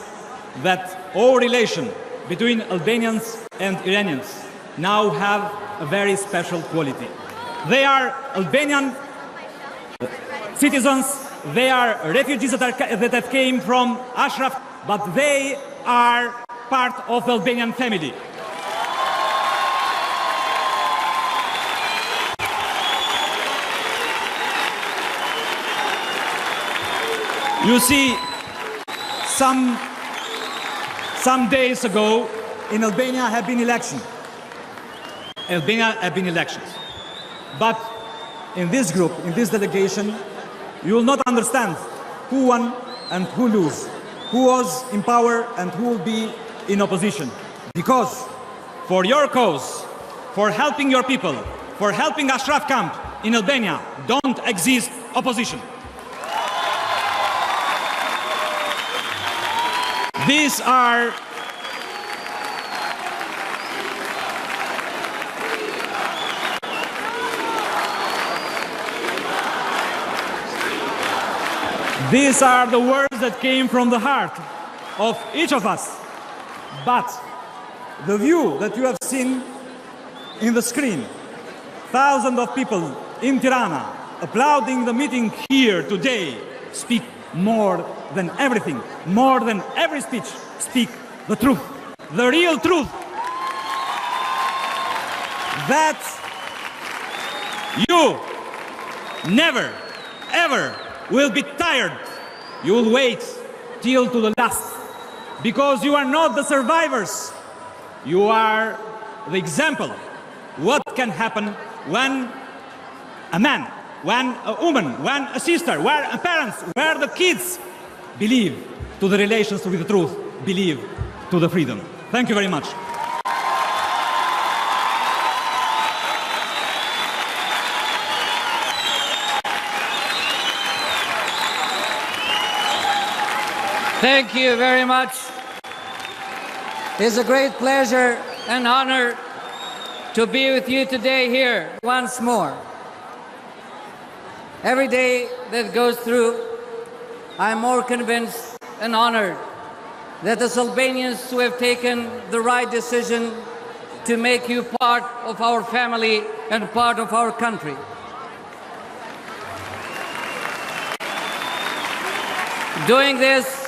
that our relation between Albanians and Iranians now have a very special quality. They are Albanian citizens, they are refugees that came from Ashraf, but they are part of the Albanian family. You see, some days ago in Albania have been elections. But in this group, in this delegation, you will not understand who won and who lose, who was in power and who will be in opposition. Because for your cause, for helping your people, for helping Ashraf camp in Albania, don't exist opposition. These are the words that came from the heart of each of us. But the view that you have seen in the screen, thousands of people in Tirana applauding the meeting here today, speak more than everything, more than every speech, speak the truth, the real truth. That you never, ever will be tired. You will wait till to the last, because you are not the survivors. You are the example. What can happen when a man, when a woman, when a sister, where a parents, where the kids believe to the relations with the truth, believe to the freedom. Thank you very much. Thank you very much. It's a great pleasure and honor to be with you today here once more. Every day that goes through, I'm more convinced and honored that as Albanians who have taken the right decision to make you part of our family and part of our country. Doing this,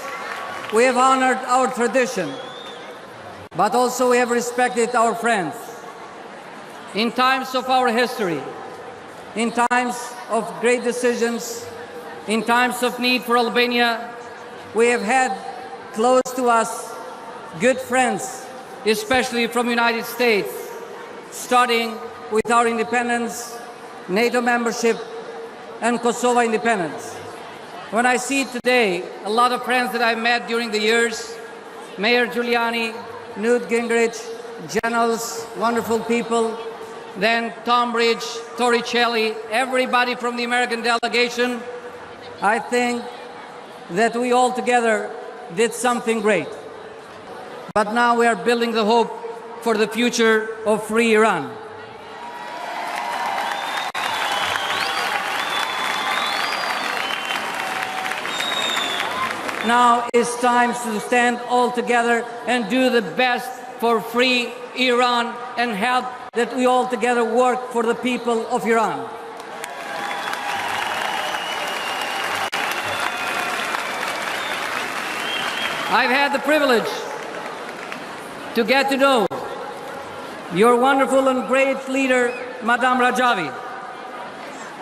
we have honored our tradition, but also we have respected our friends. In times of our history, in times of great decisions, in times of need for Albania, we have had close to us good friends, especially from the United States, starting with our independence, NATO membership, and Kosovo independence. When I see today a lot of friends that I met during the years, Mayor Giuliani, Newt Gingrich, generals, wonderful people, then Tom Ridge, Torricelli, everybody from the American delegation, I think that we all together did something great. But now we are building the hope for the future of free Iran. Now it's time to stand all together and do the best for free Iran and help that we all together work for the people of Iran. I've had the privilege to get to know your wonderful and great leader, Madame Rajavi.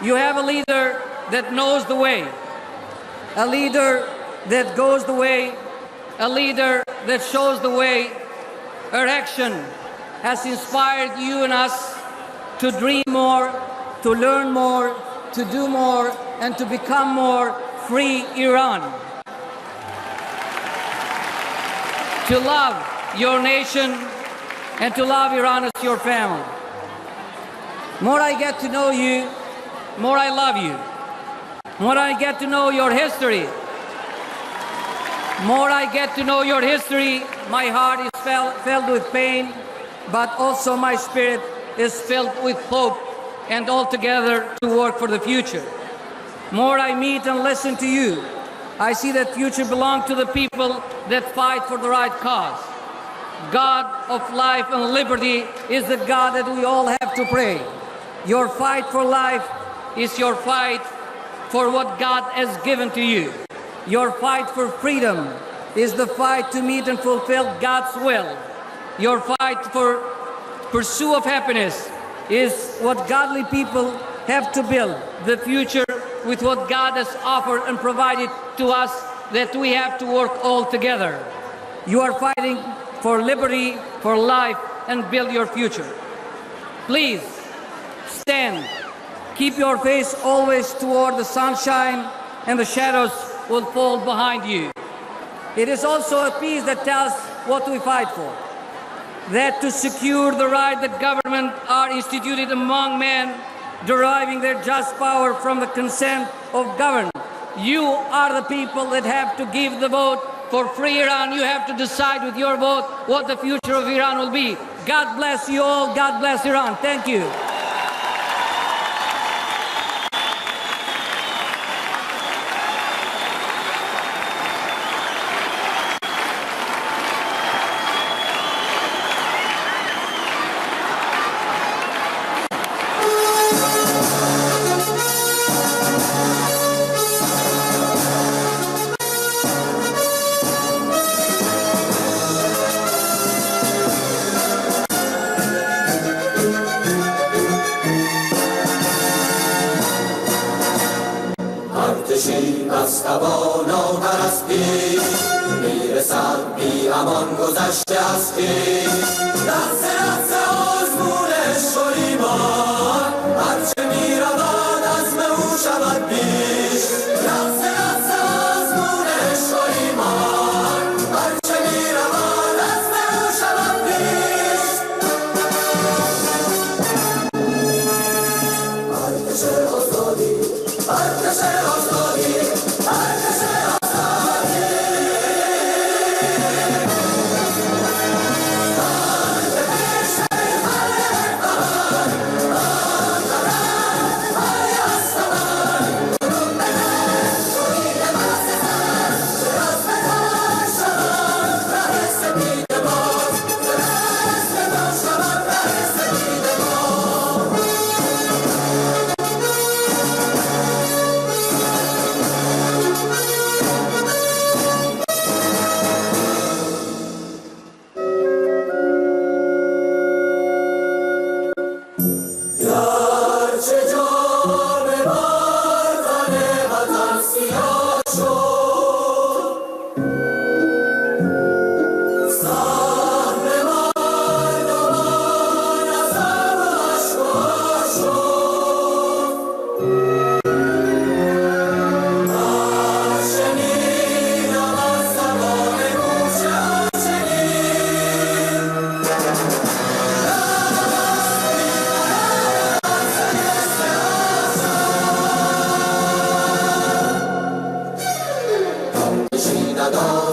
You have a leader that knows the way, a leader that goes the way, a leader that shows the way. Her action has inspired you and us to dream more, to learn more, to do more, and to become more free Iran. To love your nation and to love Iran as your family. More I get to know you, more I love you. More I get to know your history, more I get to know your history, my heart is filled with pain, but also my spirit is filled with hope and all together to work for the future. More I meet and listen to you, I see that future belongs to the people that fight for the right cause. God of life and liberty is the God that we all have to pray. Your fight for life is your fight for what God has given to you. Your fight for freedom is the fight to meet and fulfill God's will. Your fight for pursuit of happiness is what godly people have to build the future with what God has offered and provided to us, that we have to work all together. You are fighting for liberty, for life, and build your future. Please stand. Keep your face always toward the sunshine, and the shadows will fall behind you. It is also a peace that tells what we fight for. That to secure the right that government are instituted among men, deriving their just power from the consent of government. You are the people that have to give the vote for free Iran. You have to decide with your vote what the future of Iran will be. God bless you all. God bless Iran. Thank you. تواناتر از پیش میرسد بی امان گذشته از خویش لحظه لحظه آزمونش و ایمان هرچه میرود عزم او شود بیش لحظه لحظه آزمونش و ایمان هرچه میرود عزم او شود بیش ارتش آزادی ارتش آزادی ندارد